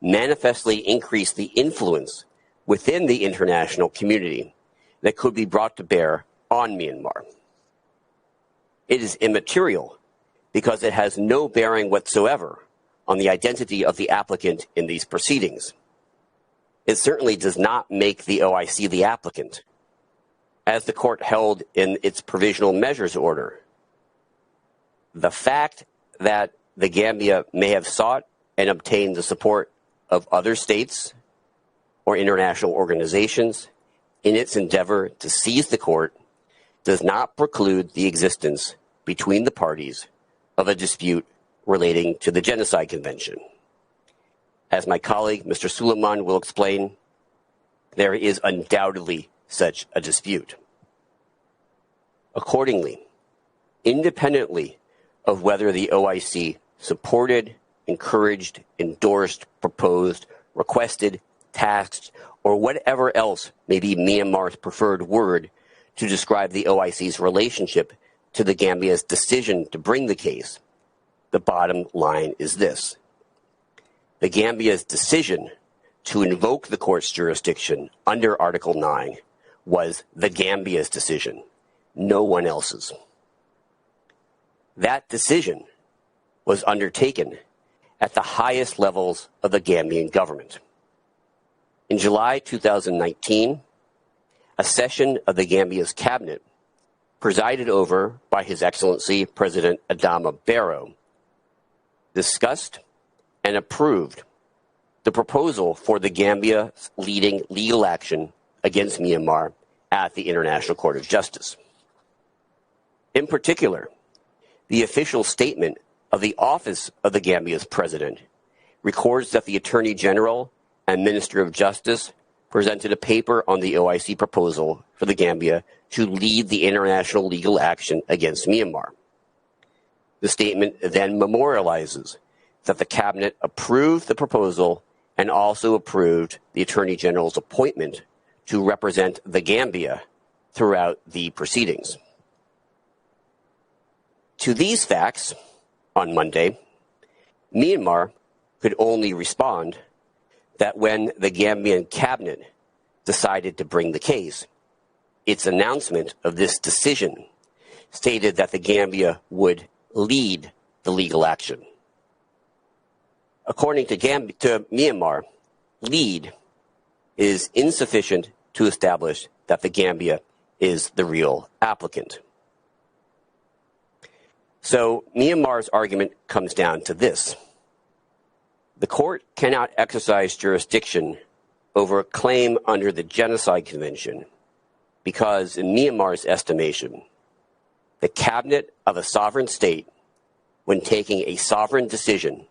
manifestly increased the influence within the international community that could be brought to bear on Myanmar. It is immaterial because it has no bearing whatsoever on the identity of the applicant in these proceedings. It certainly does not make the OIC the applicant, as the court held in its provisional measures order. The fact that the Gambia may have sought and obtained the support of other states or international organizations in its endeavor to seize the court does not preclude the existence between the parties of a dispute relating to the Genocide Convention. As my colleague, Mr. Suleiman, will explain, there is undoubtedly such a dispute. Accordingly, independently of whether the OIC supported, encouraged, endorsed, proposed, requested, tasked, or whatever else may be Myanmar's preferred word to describe the OIC's relationship to the Gambia's decision to bring the case, the bottom line is this. The Gambia's decision to invoke the court's jurisdiction under Article 9 was the Gambia's decision, no one else's. That decision was undertaken at the highest levels of the Gambian government, In July 2019, a session of the Gambia's cabinet, presided over by His Excellency President Adama Barrow, discussed and approved the proposal for the Gambia's leading legal action against Myanmar at the International Court of Justice. In particular, the official statement of the Office of the Gambia's President records that the Attorney General and Minister of Justice presented a paper on the OIC proposal for the Gambia to lead the international legal action against Myanmar. The statement then memorializes that the Cabinet approved the proposal and also approved the Attorney General's appointment to represent the Gambia throughout the proceedings. To these facts, on Monday, Myanmar could only respond that when the Gambian cabinet decided to bring the case, its announcement of this decision stated that the Gambia would lead the legal action. According to Myanmar, lead is insufficient to establish that the Gambia is the real applicant. So Myanmar's argument comes down to this. The court cannot exercise jurisdiction over a claim under the Genocide Convention because, in Myanmar's estimation, the cabinet of a sovereign state, when taking a sovereign decision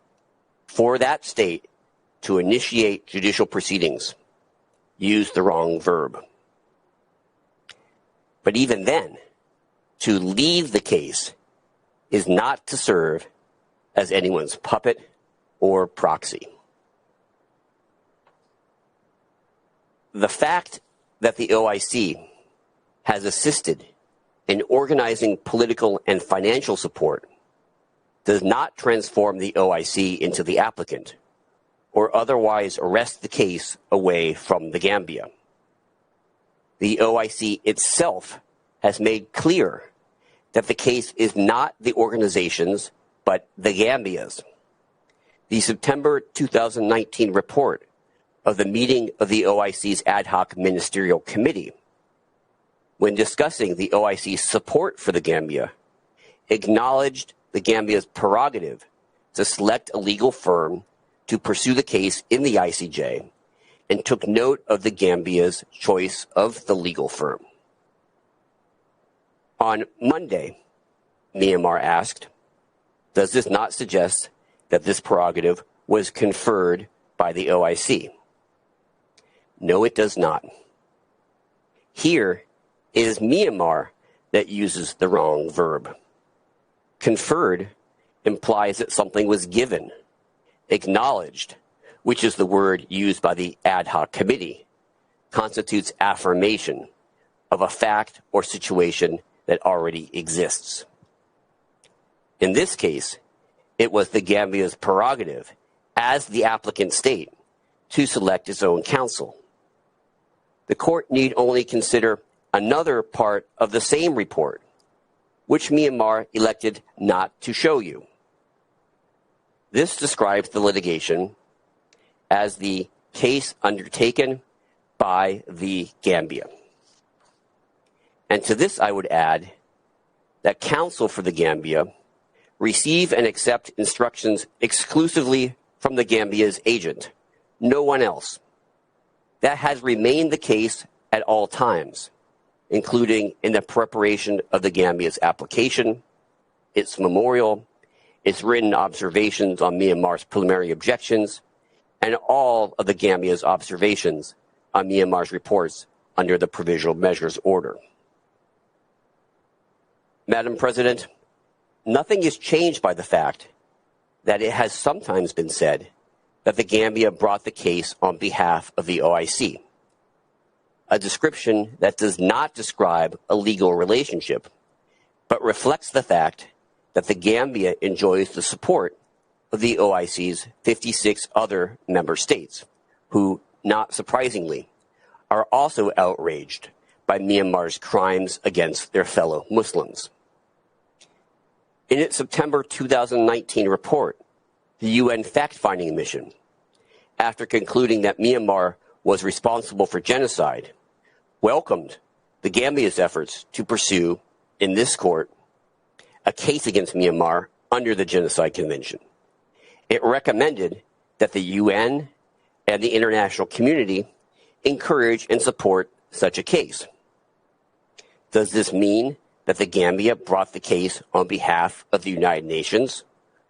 for that state to initiate judicial proceedings, used the wrong verb. But even then, to leave the case is not to serve as anyone's puppet or proxy. The fact that the OIC has assisted in organizing political and financial support does not transform the OIC into the applicant or otherwise wrest the case away from the Gambia. The OIC itself has made clear that the case is not the organization's, but the Gambia's. The September 2019 report of the meeting of the OIC's ad hoc ministerial committee, when discussing the OIC's support for the Gambia, acknowledged the Gambia's prerogative to select a legal firm to pursue the case in the ICJ and took note of the Gambia's choice of the legal firm. On Monday, Myanmar asked, does this not suggest that this prerogative was conferred by the OIC? No, it does not. Here, it is Myanmar that uses the wrong verb. Conferred implies that something was given. Acknowledged, which is the word used by the ad hoc committee, constitutes affirmation of a fact or situation that already exists. In this case, it was the Gambia's prerogative as the applicant state to select its own counsel. The court need only consider another part of the same report, which Myanmar elected not to show you. This describes the litigation as the case undertaken by the Gambia. And to this I would add that counsel for the Gambia receive and accept instructions exclusively from the Gambia's agent, no one else. That has remained the case at all times, including in the preparation of the Gambia's application, its memorial, its written observations on Myanmar's preliminary objections, and all of the Gambia's observations on Myanmar's reports under the Provisional Measures Order. Madam President, nothing is changed by the fact that it has sometimes been said that the Gambia brought the case on behalf of the OIC, a description that does not describe a legal relationship, but reflects the fact that the Gambia enjoys the support of the OIC's 56 other member states, who, not surprisingly, are also outraged by Myanmar's crimes against their fellow Muslims. In its September 2019 report, the UN fact-finding mission, after concluding that Myanmar was responsible for genocide, welcomed the Gambia's efforts to pursue, in this court, a case against Myanmar under the Genocide Convention. It recommended that the UN and the international community encourage and support such a case. Does this mean that the Gambia brought the case on behalf of the United Nations,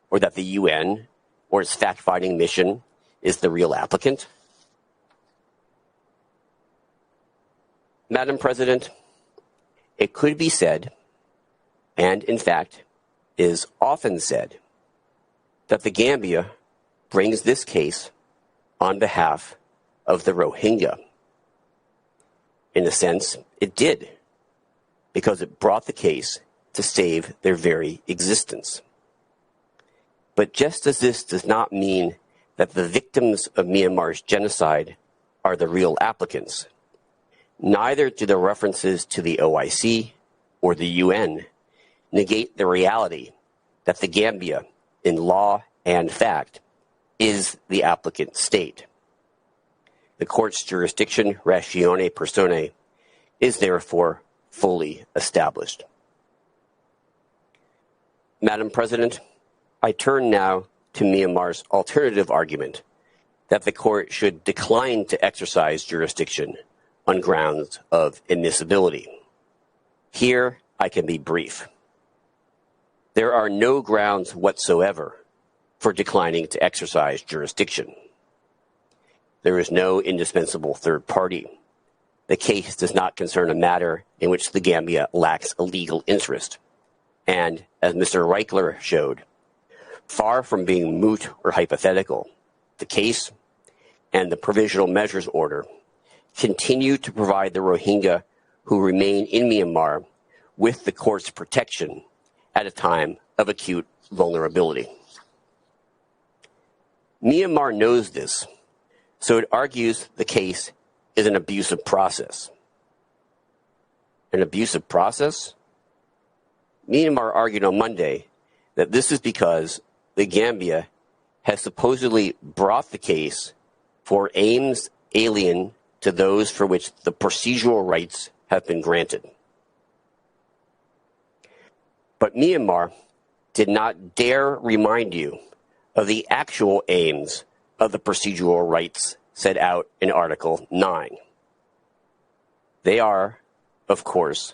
or that the UN or its fact-finding mission is the real applicant? Madam President, it could be said, and in fact is often said, that the Gambia brings this case on behalf of the Rohingya. In a sense, it did, because it brought the case to save their very existence. But just as this does not mean that the victims of Myanmar's genocide are the real applicants, neither do the references to the OIC or the UN negate the reality that the Gambia, in law and fact, is the applicant state. The court's jurisdiction, ratione personae, is therefore fully established. Madam President, I turn now to Myanmar's alternative argument that the court should decline to exercise jurisdiction on grounds of admissibility. Here, I can be brief. There are no grounds whatsoever for declining to exercise jurisdiction. There is no indispensable third party. The case does not concern a matter in which the Gambia lacks a legal interest. And, as Mr. Reichler showed, far from being moot or hypothetical, the case and the Provisional Measures Order continue to provide the Rohingya who remain in Myanmar with the court's protection at a time of acute vulnerability. Myanmar knows this, so it argues the case is an abusive process. An abusive process? Myanmar argued on Monday that this is because the Gambia has supposedly brought the case for aims alien to those for which the procedural rights have been granted. But Myanmar did not dare remind you of the actual aims of the procedural rights set out in Article 9. They are, of course,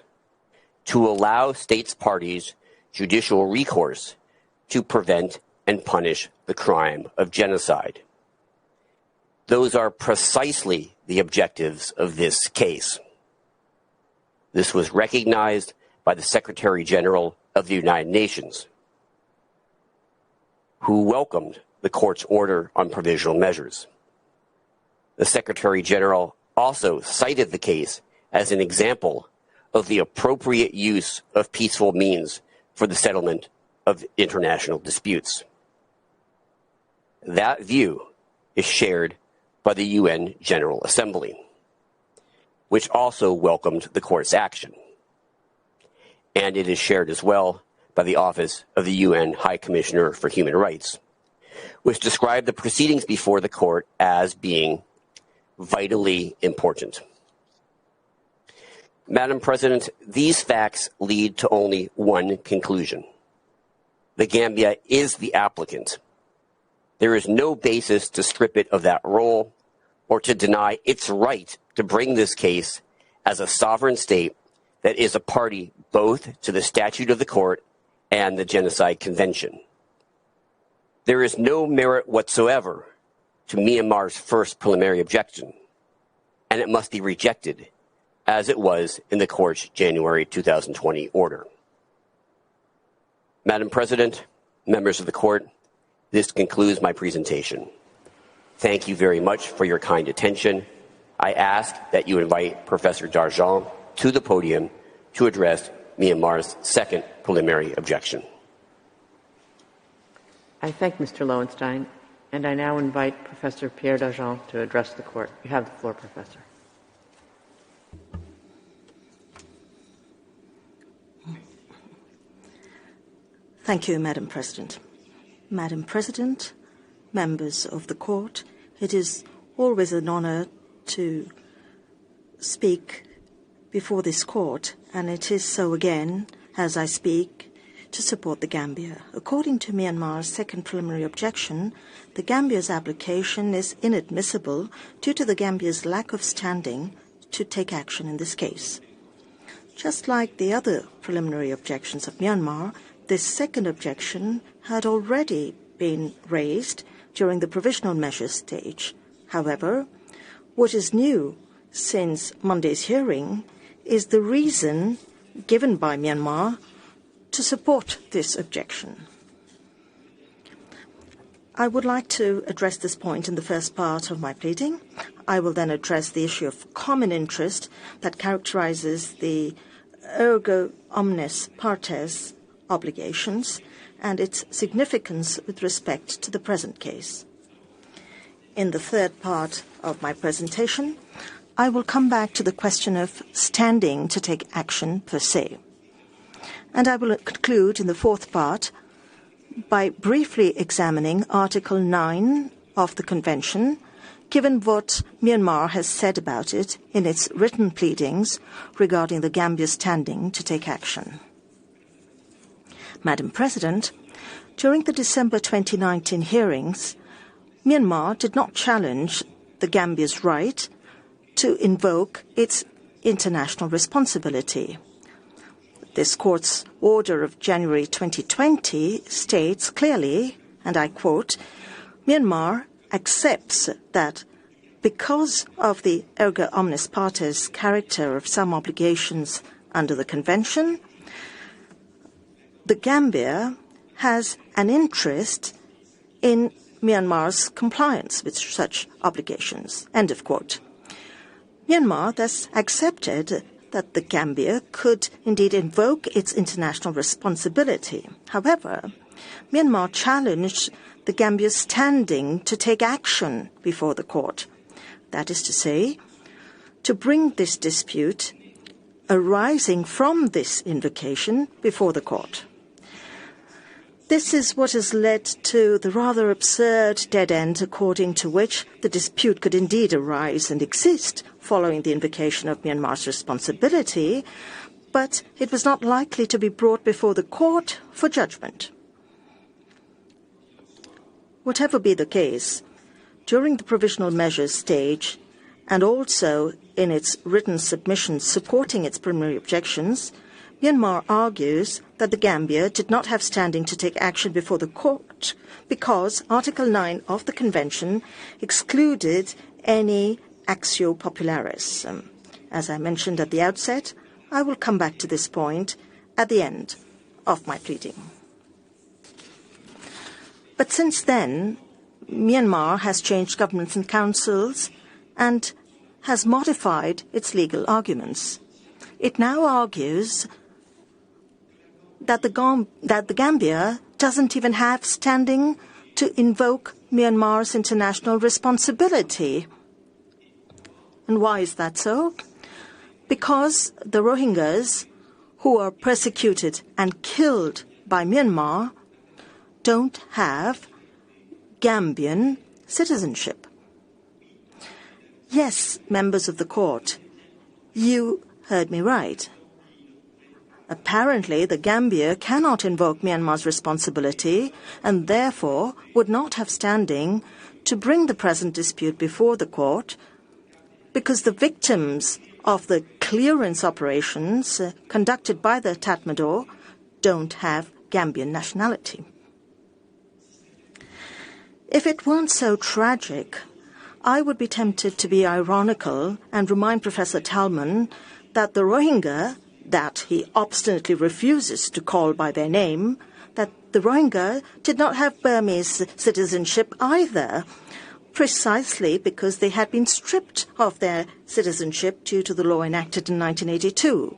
to allow states parties judicial recourse to prevent and punish the crime of genocide. Those are precisely the objectives of this case. This was recognized by the Secretary General of the United Nations, who welcomed the court's order on provisional measures. The Secretary General also cited the case as an example of the appropriate use of peaceful means for the settlement of international disputes. That view is shared by the UN General Assembly, which also welcomed the court's action. And it is shared as well by the Office of the UN High Commissioner for Human Rights, which described the proceedings before the court as being vitally important. Madam President, these facts lead to only one conclusion. The Gambia is the applicant. There is no basis to strip it of that role or to deny its right to bring this case as a sovereign state that is a party both to the statute of the court and the Genocide Convention. There is no merit whatsoever to Myanmar's first preliminary objection, and it must be rejected, as it was in the court's January 2020 order. Madam President, members of the court, this concludes my presentation. Thank you very much for your kind attention. I ask that you invite Professor Darjan to the podium to address Myanmar's second preliminary objection. I thank Mr. Lowenstein, and I now invite Professor Pierre Darjan to address the court. You have the floor, Professor. Thank you, Madam President. Madam President, members of the court, it is always an honor to speak before this court, and it is so again as I speak, to support the Gambia. According to Myanmar's second preliminary objection, the Gambia's application is inadmissible due to the Gambia's lack of standing to take action in this case. Just like the other preliminary objections of Myanmar, this second objection had already been raised during the provisional measures stage. However, what is new since Monday's hearing is the reason given by Myanmar to support this objection. I would like to address this point in the first part of my pleading. I will then address the issue of common interest that characterizes the erga omnes partes obligations and its significance with respect to the present case. In the third part of my presentation, I will come back to the question of standing to take action per se. And I will conclude in the fourth part by briefly examining Article 9 of the Convention, given what Myanmar has said about it in its written pleadings regarding the Gambia's standing to take action. Madam President, during the December 2019 hearings, Myanmar did not challenge the Gambia's right to invoke its international responsibility. This court's order of January 2020 states clearly, and I quote, Myanmar accepts that because of the erga omnes partes character of some obligations under the Convention, the Gambia has an interest in Myanmar's compliance with such obligations. End of quote. Myanmar thus accepted that the Gambia could indeed invoke its international responsibility. However, Myanmar challenged the Gambia's standing to take action before the court. That is to say, to bring this dispute arising from this invocation before the court. This is what has led to the rather absurd dead end according to which the dispute could indeed arise and exist following the invocation of Myanmar's responsibility, but it was not likely to be brought before the court for judgment. Whatever be the case, during the provisional measures stage and also in its written submissions supporting its preliminary objections, Myanmar argues that the Gambia did not have standing to take action before the court because Article 9 of the Convention excluded any actio popularis. As I mentioned at the outset, I will come back to this point at the end of my pleading. But since then, Myanmar has changed governments and councils and has modified its legal arguments. It now argues that the Gambia doesn't even have standing to invoke Myanmar's international responsibility. And why is that so? Because the Rohingyas, who are persecuted and killed by Myanmar, don't have Gambian citizenship. Yes, members of the court, you heard me right. Apparently, the Gambia cannot invoke Myanmar's responsibility and therefore would not have standing to bring the present dispute before the court because the victims of the clearance operations conducted by the Tatmadaw don't have Gambian nationality. If it weren't so tragic, I would be tempted to be ironical and remind Professor Talman that the Rohingya, that he obstinately refuses to call by their name, that the Rohingya did not have Burmese citizenship either, precisely because they had been stripped of their citizenship due to the law enacted in 1982.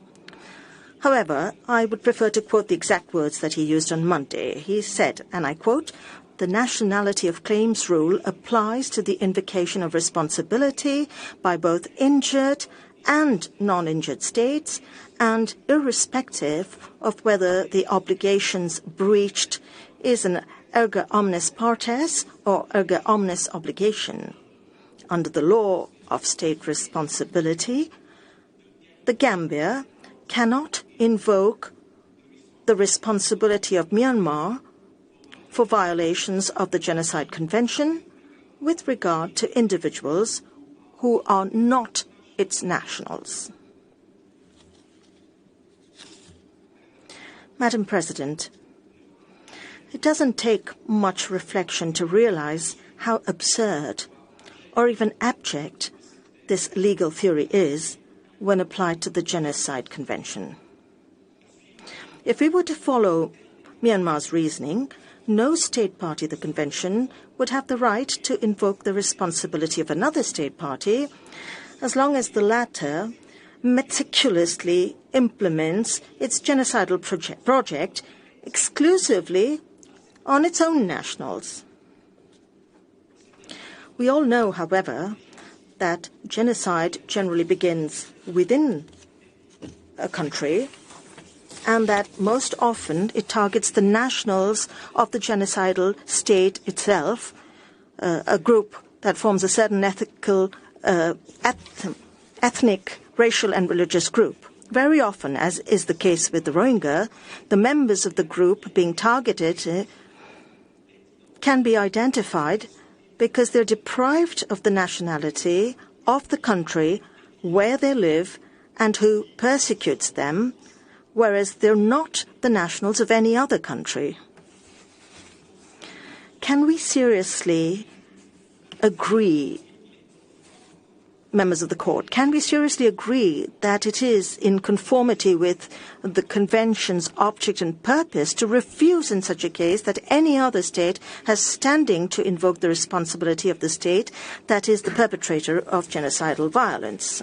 However, I would prefer to quote the exact words that he used on Monday. He said, and I quote, "The nationality of claims rule applies to the invocation of responsibility by both injured and non-injured states, and irrespective of whether the obligations breached is an erga omnes partes or erga omnes obligation. Under the law of state responsibility, the Gambia cannot invoke the responsibility of Myanmar for violations of the Genocide Convention with regard to individuals who are not its nationals. Madam President, it doesn't take much reflection to realize how absurd or even abject this legal theory is when applied to the Genocide Convention. If we were to follow Myanmar's reasoning, no state party to the convention would have the right to invoke the responsibility of another state party as long as the latter meticulously implements its genocidal project exclusively on its own nationals. We all know, however, that genocide generally begins within a country and that most often it targets the nationals of the genocidal state itself, a group that forms a certain ethnic, racial and religious group. Very often, as is the case with the Rohingya, the members of the group being targeted can be identified because they're deprived of the nationality of the country where they live and who persecutes them, whereas they're not the nationals of any other country. Can we seriously agree, members of the court, can we seriously agree that it is in conformity with the Convention's object and purpose to refuse in such a case that any other state has standing to invoke the responsibility of the state that is the perpetrator of genocidal violence?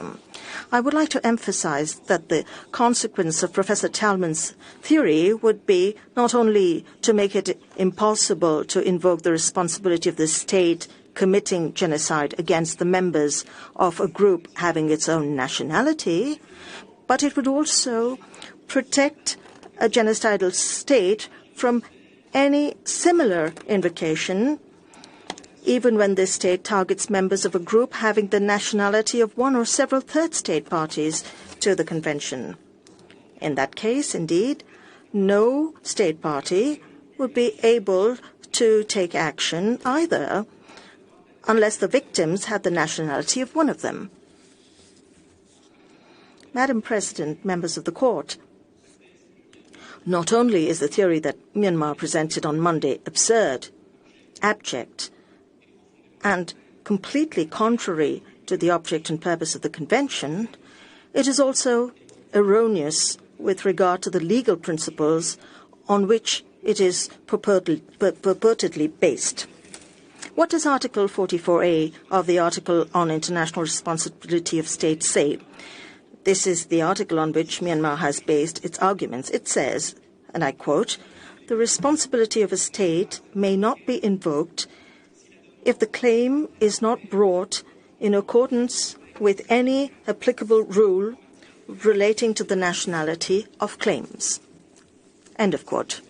I would like to emphasize that the consequence of Professor Talman's theory would be not only to make it impossible to invoke the responsibility of the state committing genocide against the members of a group having its own nationality, but it would also protect a genocidal state from any similar invocation, even when this state targets members of a group having the nationality of one or several third state parties to the convention. In that case, indeed, no state party would be able to take action either, unless the victims had the nationality of one of them. Madam President, members of the court, not only is the theory that Myanmar presented on Monday absurd, abject, and completely contrary to the object and purpose of the Convention, it is also erroneous with regard to the legal principles on which it is purportedly based. What does Article 44A of the Article on International Responsibility of States say? This is the article on which Myanmar has based its arguments. It says, and I quote, "The responsibility of a state may not be invoked if the claim is not brought in accordance with any applicable rule relating to the nationality of claims." End of quote.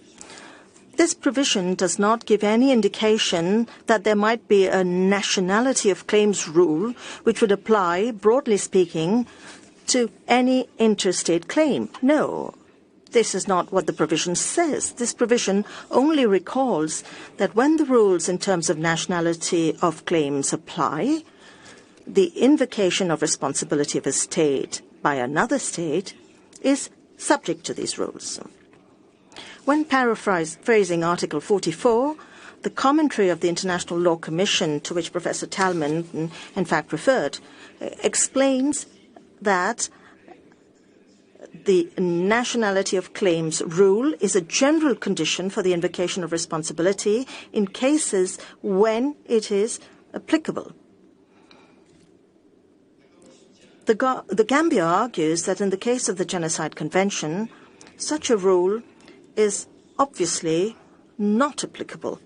This provision does not give any indication that there might be a nationality of claims rule which would apply, broadly speaking, to any interstate claim. No, this is not what the provision says. This provision only recalls that when the rules in terms of nationality of claims apply, the invocation of responsibility of a state by another state is subject to these rules. When paraphrasing Article 44, the commentary of the International Law Commission, to which Professor Talman, in fact, referred, explains that the nationality of claims rule is a general condition for the invocation of responsibility in cases when it is applicable. The Gambia argues that in the case of the Genocide Convention, such a rule is obviously not applicable.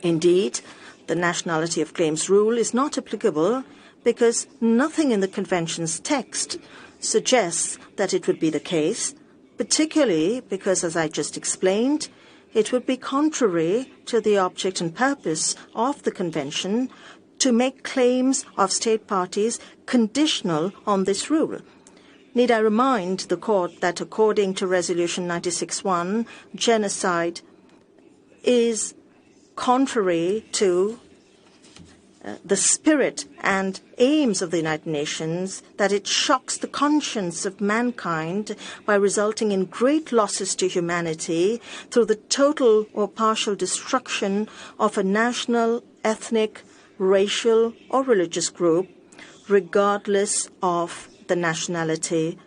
Indeed, the nationality of claims rule is not applicable because nothing in the Convention's text suggests that it would be the case, particularly because, as I just explained, it would be contrary to the object and purpose of the Convention to make claims of state parties conditional on this rule. Need I remind the Court that according to Resolution 96-1, genocide is contrary to the spirit and aims of the United Nations, that it shocks the conscience of mankind by resulting in great losses to humanity through the total or partial destruction of a national, ethnic, racial, or religious group, regardless of the nationality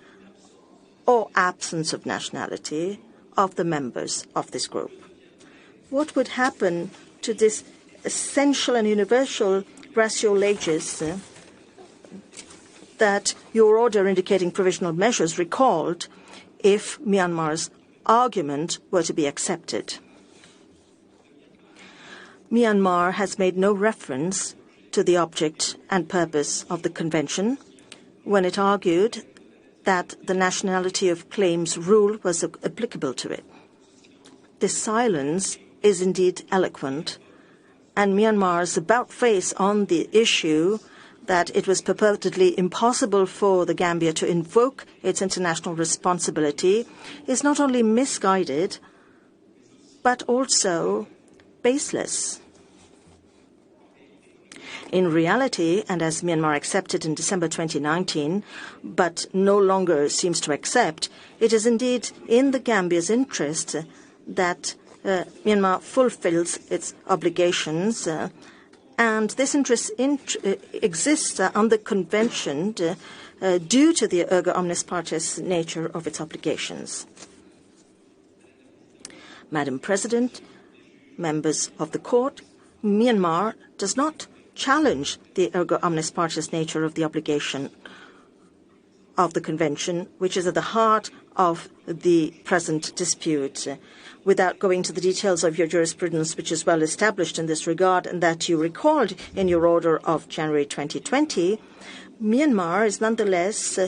or absence of nationality of the members of this group. What would happen to this essential and universal ratio legis that your order indicating provisional measures recalled if Myanmar's argument were to be accepted? Myanmar has made no reference to the object and purpose of the Convention when it argued that the nationality of claims rule was applicable to it. This silence is indeed eloquent, and Myanmar's about-face on the issue that it was purportedly impossible for the Gambia to invoke its international responsibility is not only misguided, but also baseless. In reality, and as Myanmar accepted in December 2019, but no longer seems to accept, it is indeed in the Gambia's interest that Myanmar fulfills its obligations, and this interest exists under Convention due to the erga omnes partes nature of its obligations. Madam President, members of the Court, Myanmar does not challenge the erga omnes partes nature of the obligation of the Convention, which is at the heart of the present dispute. Without going to the details of your jurisprudence, which is well established in this regard and that you recalled in your order of January 2020, Myanmar is nonetheless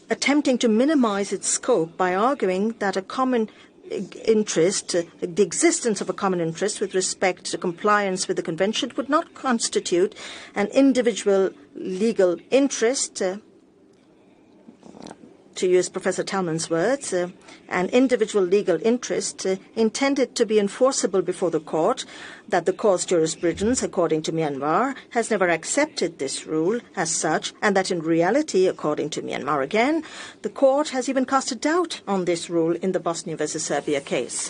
attempting to minimize its scope by arguing that a common interest, the existence of a common interest with respect to compliance with the Convention would not constitute an individual legal interest, to use Professor Talman's words, an individual legal interest intended to be enforceable before the Court, that the Court's jurisprudence, according to Myanmar, has never accepted this rule as such, and that in reality, according to Myanmar again, the Court has even cast a doubt on this rule in the Bosnia versus Serbia case.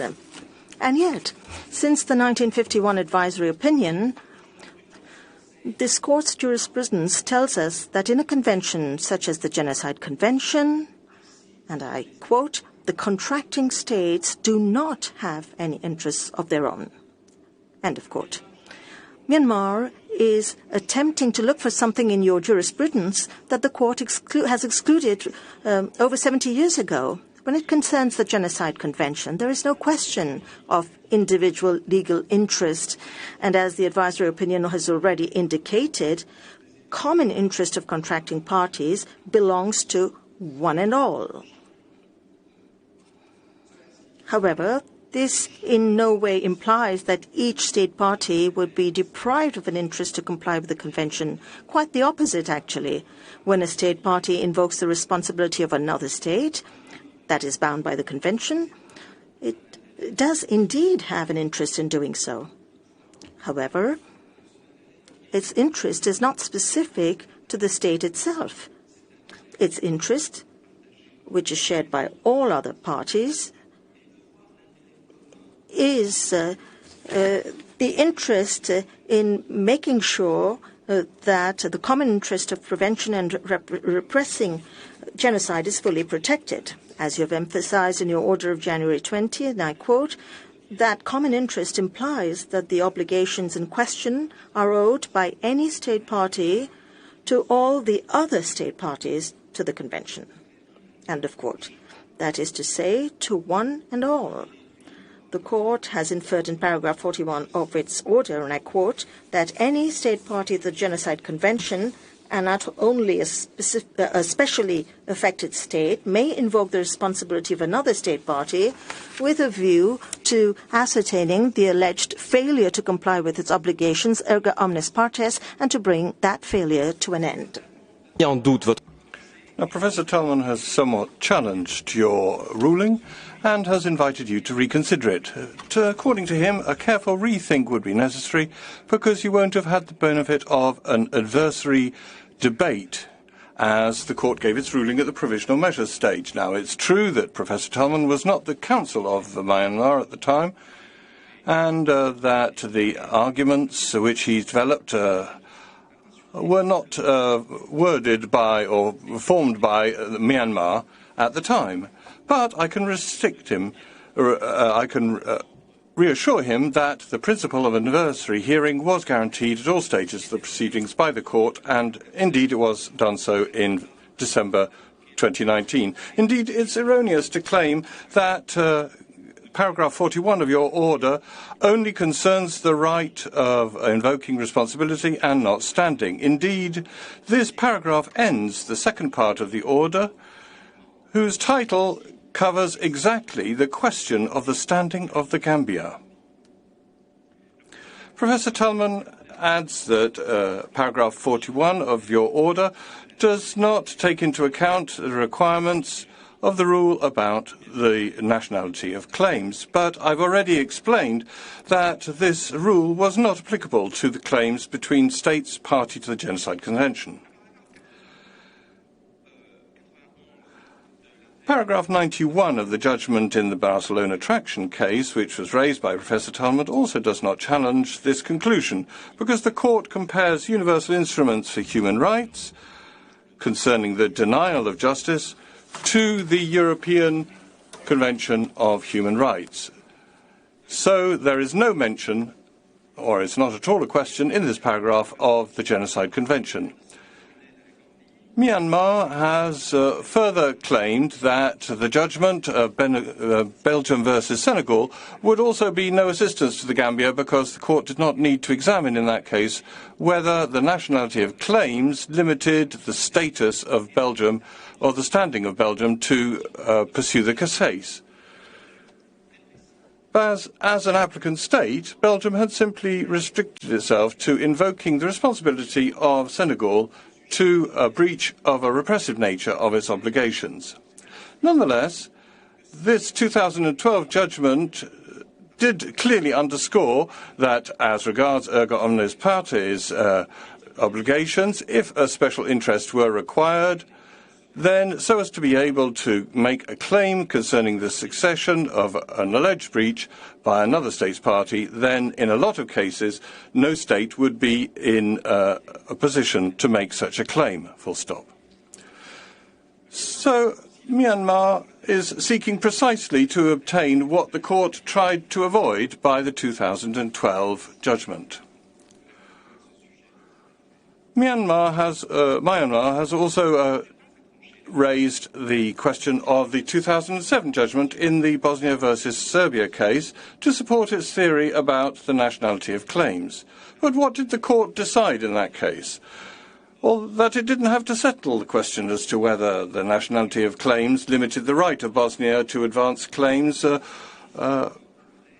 And yet, since the 1951 advisory opinion, this Court's jurisprudence tells us that in a convention such as the Genocide Convention, and I quote, the contracting states do not have any interests of their own. End of quote. Myanmar is attempting to look for something in your jurisprudence that the Court has excluded over 70 years ago. When it concerns the Genocide Convention, there is no question of individual legal interest, and as the advisory opinion has already indicated, common interest of contracting parties belongs to one and all. However, this in no way implies that each state party would be deprived of an interest to comply with the Convention. Quite the opposite, actually. When a state party invokes the responsibility of another state that is bound by the Convention, it does indeed have an interest in doing so. However, its interest is not specific to the state itself. Its interest, which is shared by all other parties, is the interest in making sure that the common interest of prevention and repressing genocide is fully protected. As you have emphasized in your order of January 20, and I quote, that common interest implies that the obligations in question are owed by any state party to all the other state parties to the Convention. End of quote. That is to say, to one and all. The Court has inferred in paragraph 41 of its order, and I quote, that any state party to the Genocide Convention and not only a specially affected state, may invoke the responsibility of another state party with a view to ascertaining the alleged failure to comply with its obligations erga omnes partes and to bring that failure to an end. Now, Professor Tallman has somewhat challenged your ruling and has invited you to reconsider it. According to him, a careful rethink would be necessary because you won't have had the benefit of an adversary debate as the court gave its ruling at the provisional measures stage. Now, it's true that Professor Tallman was not the counsel of Myanmar at the time and that the arguments which he developed were not worded by or formed by Myanmar at the time. But I can restrict him, reassure him that the principle of an adversary hearing was guaranteed at all stages of the proceedings by the court, and indeed it was done so in December 2019. Indeed, it's erroneous to claim that paragraph 41 of your order only concerns the right of invoking responsibility and not standing. Indeed, this paragraph ends the second part of the order, whose title covers exactly the question of the standing of the Gambia. Professor Tallman adds that paragraph 41 of your order does not take into account the requirements of the rule about the nationality of claims, but I've already explained that this rule was not applicable to the claims between states party to the Genocide Convention. Paragraph 91 of the judgment in the Barcelona traction case, which was raised by Professor Tallman, also does not challenge this conclusion, because the court compares universal instruments for human rights concerning the denial of justice to the European Convention of Human Rights. So there is no mention, or it's not at all a question in this paragraph, of the Genocide Convention. Myanmar has further claimed that the judgment of Belgium versus Senegal would also be no assistance to the Gambia because the court did not need to examine in that case whether the nationality of claims limited the status of Belgium or the standing of Belgium to pursue the case. As an applicant state, Belgium had simply restricted itself to invoking the responsibility of Senegal to a breach of a repressive nature of its obligations. Nonetheless, this 2012 judgment did clearly underscore that as regards erga omnes partes obligations, if a special interest were required, then so as to be able to make a claim concerning the succession of an alleged breach by another state's party, then in a lot of cases no state would be in a position to make such a claim, full stop. So Myanmar is seeking precisely to obtain what the court tried to avoid by the 2012 judgment. Myanmar has also raised the question of the 2007 judgment in the Bosnia versus Serbia case to support its theory about the nationality of claims. But what did the court decide in that case? Well, that it didn't have to settle the question as to whether the nationality of claims limited the right of Bosnia to advance claims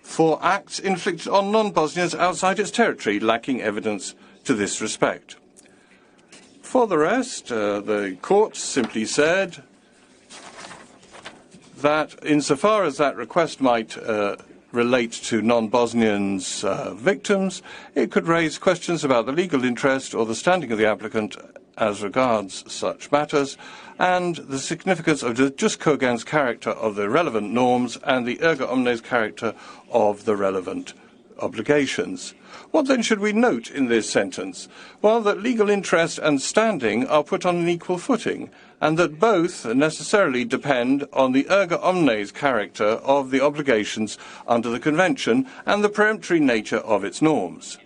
for acts inflicted on non-Bosnians outside its territory, lacking evidence to this respect. For the rest, the court simply said that insofar as that request might relate to non-Bosnians victims, it could raise questions about the legal interest or the standing of the applicant as regards such matters, and the significance of the jus cogens character of the relevant norms and the erga omnes character of the relevant obligations. What then should we note in this sentence? Well, that legal interest and standing are put on an equal footing, and that both necessarily depend on the erga omnes character of the obligations under the Convention and the peremptory nature of its norms.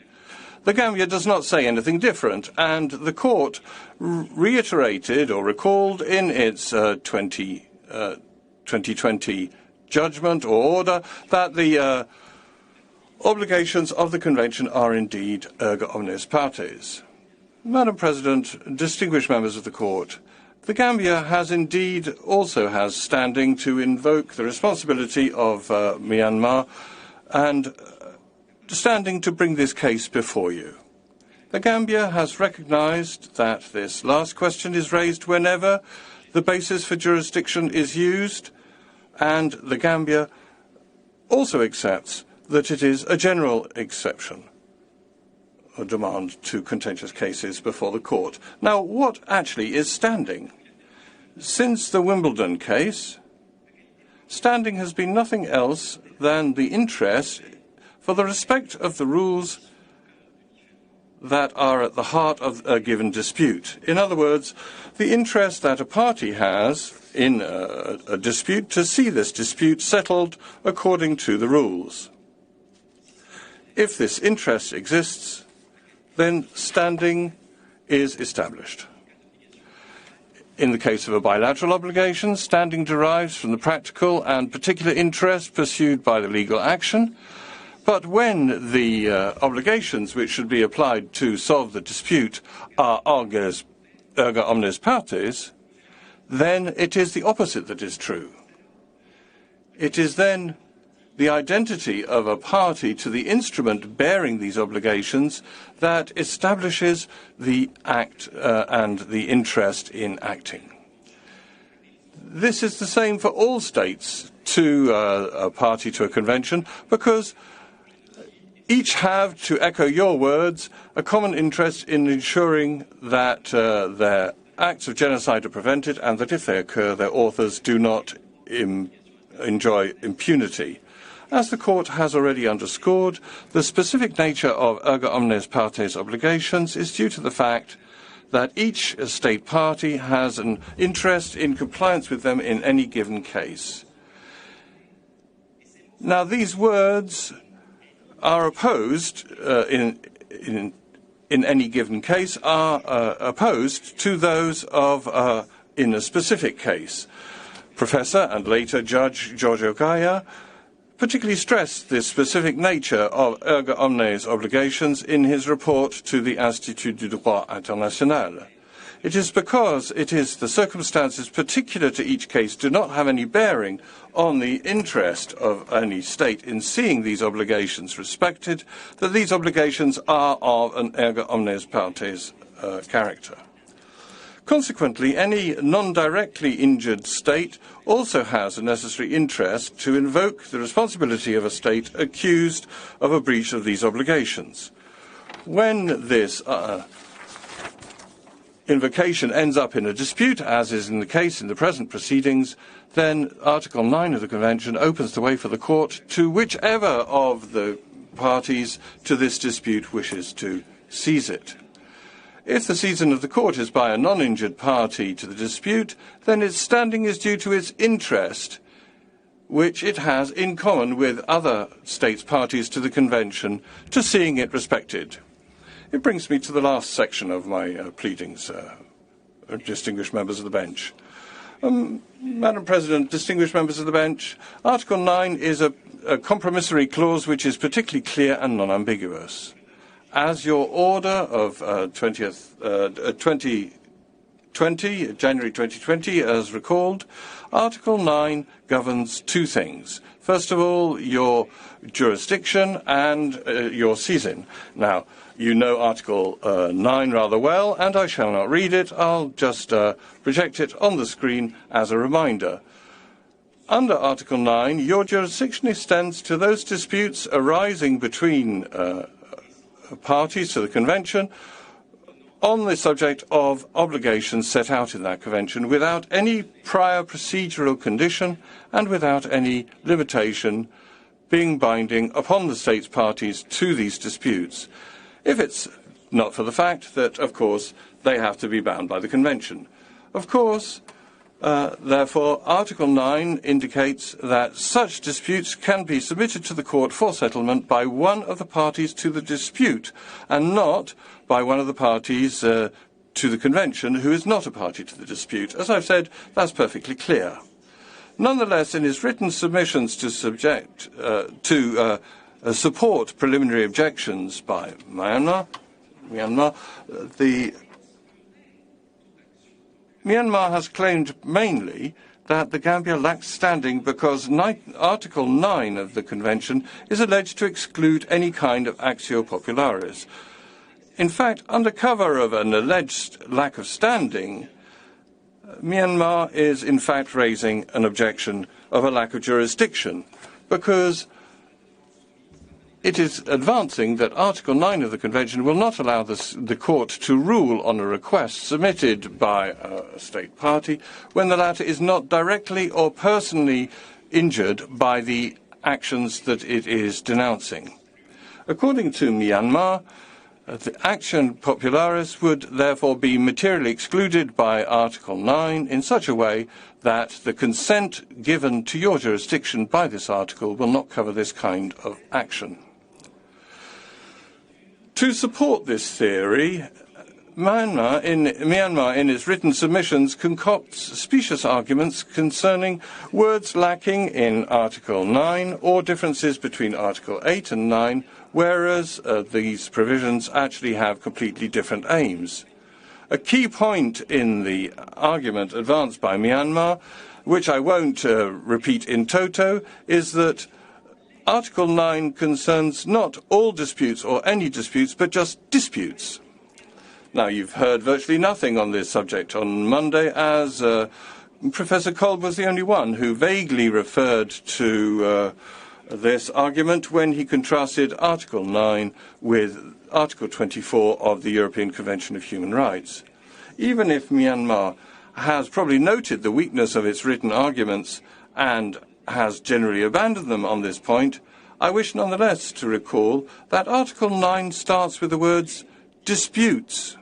The Gambia does not say anything different, and the court reiterated or recalled in its 2020 judgment or order that the obligations of the Convention are indeed erga omnes partes. Madam President, distinguished members of the Court, the Gambia has indeed also has standing to invoke the responsibility of Myanmar and standing to bring this case before you. The Gambia has recognized that this last question is raised whenever the basis for jurisdiction is used, and the Gambia also accepts that it is a general exception, a demand to contentious cases before the court. Now, what actually is standing? Since the Wimbledon case, standing has been nothing else than the interest for the respect of the rules that are at the heart of a given dispute. In other words, the interest that a party has in a dispute to see this dispute settled according to the rules. If this interest exists, then standing is established. In the case of a bilateral obligation, standing derives from the practical and particular interest pursued by the legal action. But when the obligations which should be applied to solve the dispute are erga omnes partes, then it is the opposite that is true. It is then the identity of a party to the instrument bearing these obligations that establishes the act and the interest in acting. This is the same for all states to a party to a convention, because each have, to echo your words, a common interest in ensuring that their acts of genocide are prevented and that if they occur, their authors do not enjoy impunity. As the Court has already underscored, the specific nature of erga omnes partes obligations is due to the fact that each state party has an interest in compliance with them in any given case. Now, these words are opposed in any given case are opposed to those of in a specific case. Professor and later Judge Giorgio Gaia particularly stressed the specific nature of erga omnes obligations in his report to the Institut du Droit International. It is because it is the circumstances particular to each case do not have any bearing on the interest of any state in seeing these obligations respected that these obligations are of an erga omnes partes character. Consequently, any non-directly injured state also has a necessary interest to invoke the responsibility of a state accused of a breach of these obligations. When this invocation ends up in a dispute, as is in the case in the present proceedings, then Article 9 of the Convention opens the way for the Court to whichever of the parties to this dispute wishes to seize it. If the seizing of the Court is by a non-injured party to the dispute, then its standing is due to its interest, which it has in common with other states parties to the Convention, to seeing it respected. It brings me to the last section of my pleadings, distinguished members of the bench. Madam President, distinguished members of the bench, Article 9 is a compromissory clause which is particularly clear and non-ambiguous. As your order of January 2020, as recalled, Article 9 governs two things. First of all, your jurisdiction and your seizing. Now, you know Article 9 rather well, and I shall not read it. I'll just project it on the screen as a reminder. Under Article 9, your jurisdiction extends to those disputes arising between parties to the Convention on the subject of obligations set out in that Convention without any prior procedural condition and without any limitation being binding upon the states parties to these disputes, if it's not for the fact that, of course, they have to be bound by the Convention. Of course, therefore, Article 9 indicates that such disputes can be submitted to the Court for settlement by one of the parties to the dispute, and not by one of the parties to the Convention who is not a party to the dispute. As I've said, that's perfectly clear. Nonetheless, in his written submissions to support preliminary objections by Myanmar, Myanmar. Myanmar has claimed mainly that the Gambia lacks standing because Article 9 of the Convention is alleged to exclude any kind of actio popularis. In fact, under cover of an alleged lack of standing, Myanmar is in fact raising an objection of a lack of jurisdiction because it is advancing that Article 9 of the Convention will not allow the court to rule on a request submitted by a state party when the latter is not directly or personally injured by the actions that it is denouncing. According to Myanmar, the action popularis would therefore be materially excluded by Article 9 in such a way that the consent given to your jurisdiction by this article will not cover this kind of action. To support this theory, Myanmar, in its written submissions, concocts specious arguments concerning words lacking in Article 9 or differences between Article 8 and 9, whereas these provisions actually have completely different aims. A key point in the argument advanced by Myanmar, which I won't repeat in toto, is that Article 9 concerns not all disputes or any disputes, but just disputes. Now, you've heard virtually nothing on this subject on Monday, as Professor Kolb was the only one who vaguely referred to this argument when he contrasted Article 9 with Article 24 of the European Convention of Human Rights. Even if Myanmar has probably noted the weakness of its written arguments and has generally abandoned them on this point, I wish nonetheless to recall that Article 9 starts with the words disputes.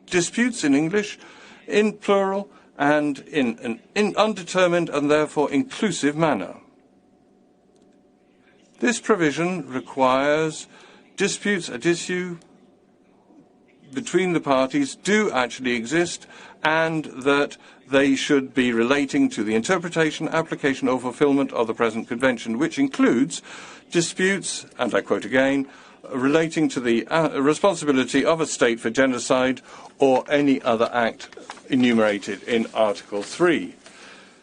Disputes in English, in plural, and in an undetermined and therefore inclusive manner. This provision requires disputes at issue between the parties do actually exist and that they should be relating to the interpretation, application or fulfillment of the present convention, which includes disputes, and I quote again, relating to the responsibility of a state for genocide or any other act enumerated in Article 3.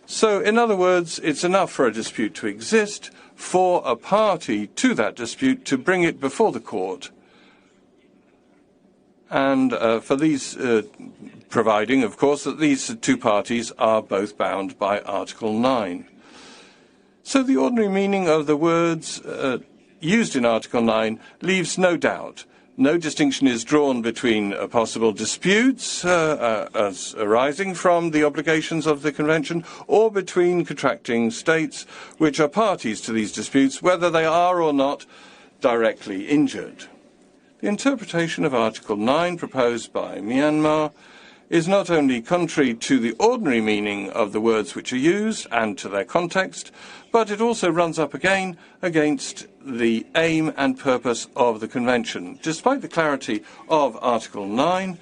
So, in other words, it's enough for a dispute to exist, for a party to that dispute to bring it before the court, and for these providing, of course, that these two parties are both bound by Article 9. So the ordinary meaning of the words used in Article 9 leaves no doubt. No distinction is drawn between possible disputes as arising from the obligations of the Convention or between contracting states which are parties to these disputes, whether they are or not directly injured. The interpretation of Article 9 proposed by Myanmar is not only contrary to the ordinary meaning of the words which are used and to their context, but it also runs up again against the aim and purpose of the Convention. Despite the clarity of Article 9,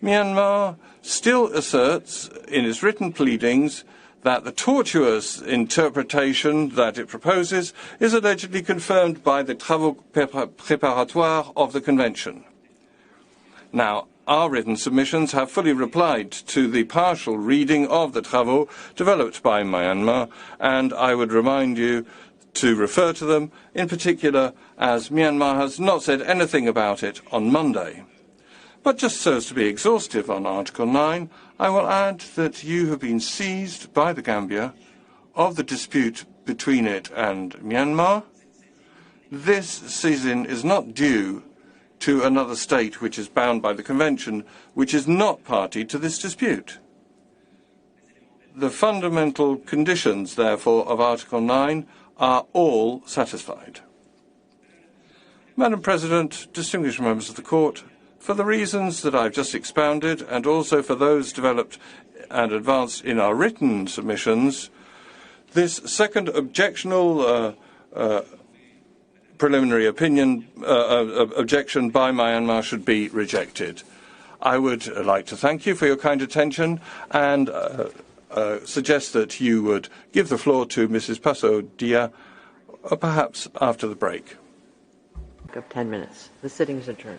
Myanmar still asserts in its written pleadings that the tortuous interpretation that it proposes is allegedly confirmed by the travaux préparatoires of the Convention. Now, our written submissions have fully replied to the partial reading of the travaux developed by Myanmar, and I would remind you to refer to them, in particular as Myanmar has not said anything about it on Monday. But just so as to be exhaustive on Article 9, I will add that you have been seized by the Gambia of the dispute between it and Myanmar. This seizing is not due to another state which is bound by the Convention, which is not party to this dispute. The fundamental conditions, therefore, of Article 9 are all satisfied. Madam President, distinguished members of the Court, for the reasons that I've just expounded, and also for those developed and advanced in our written submissions, this second objectional preliminary opinion objection by Myanmar should be rejected. I would like to thank you for your kind attention and suggest that you would give the floor to Mrs. Paso Dia, perhaps after the break. of 10 minutes. The sitting is adjourned.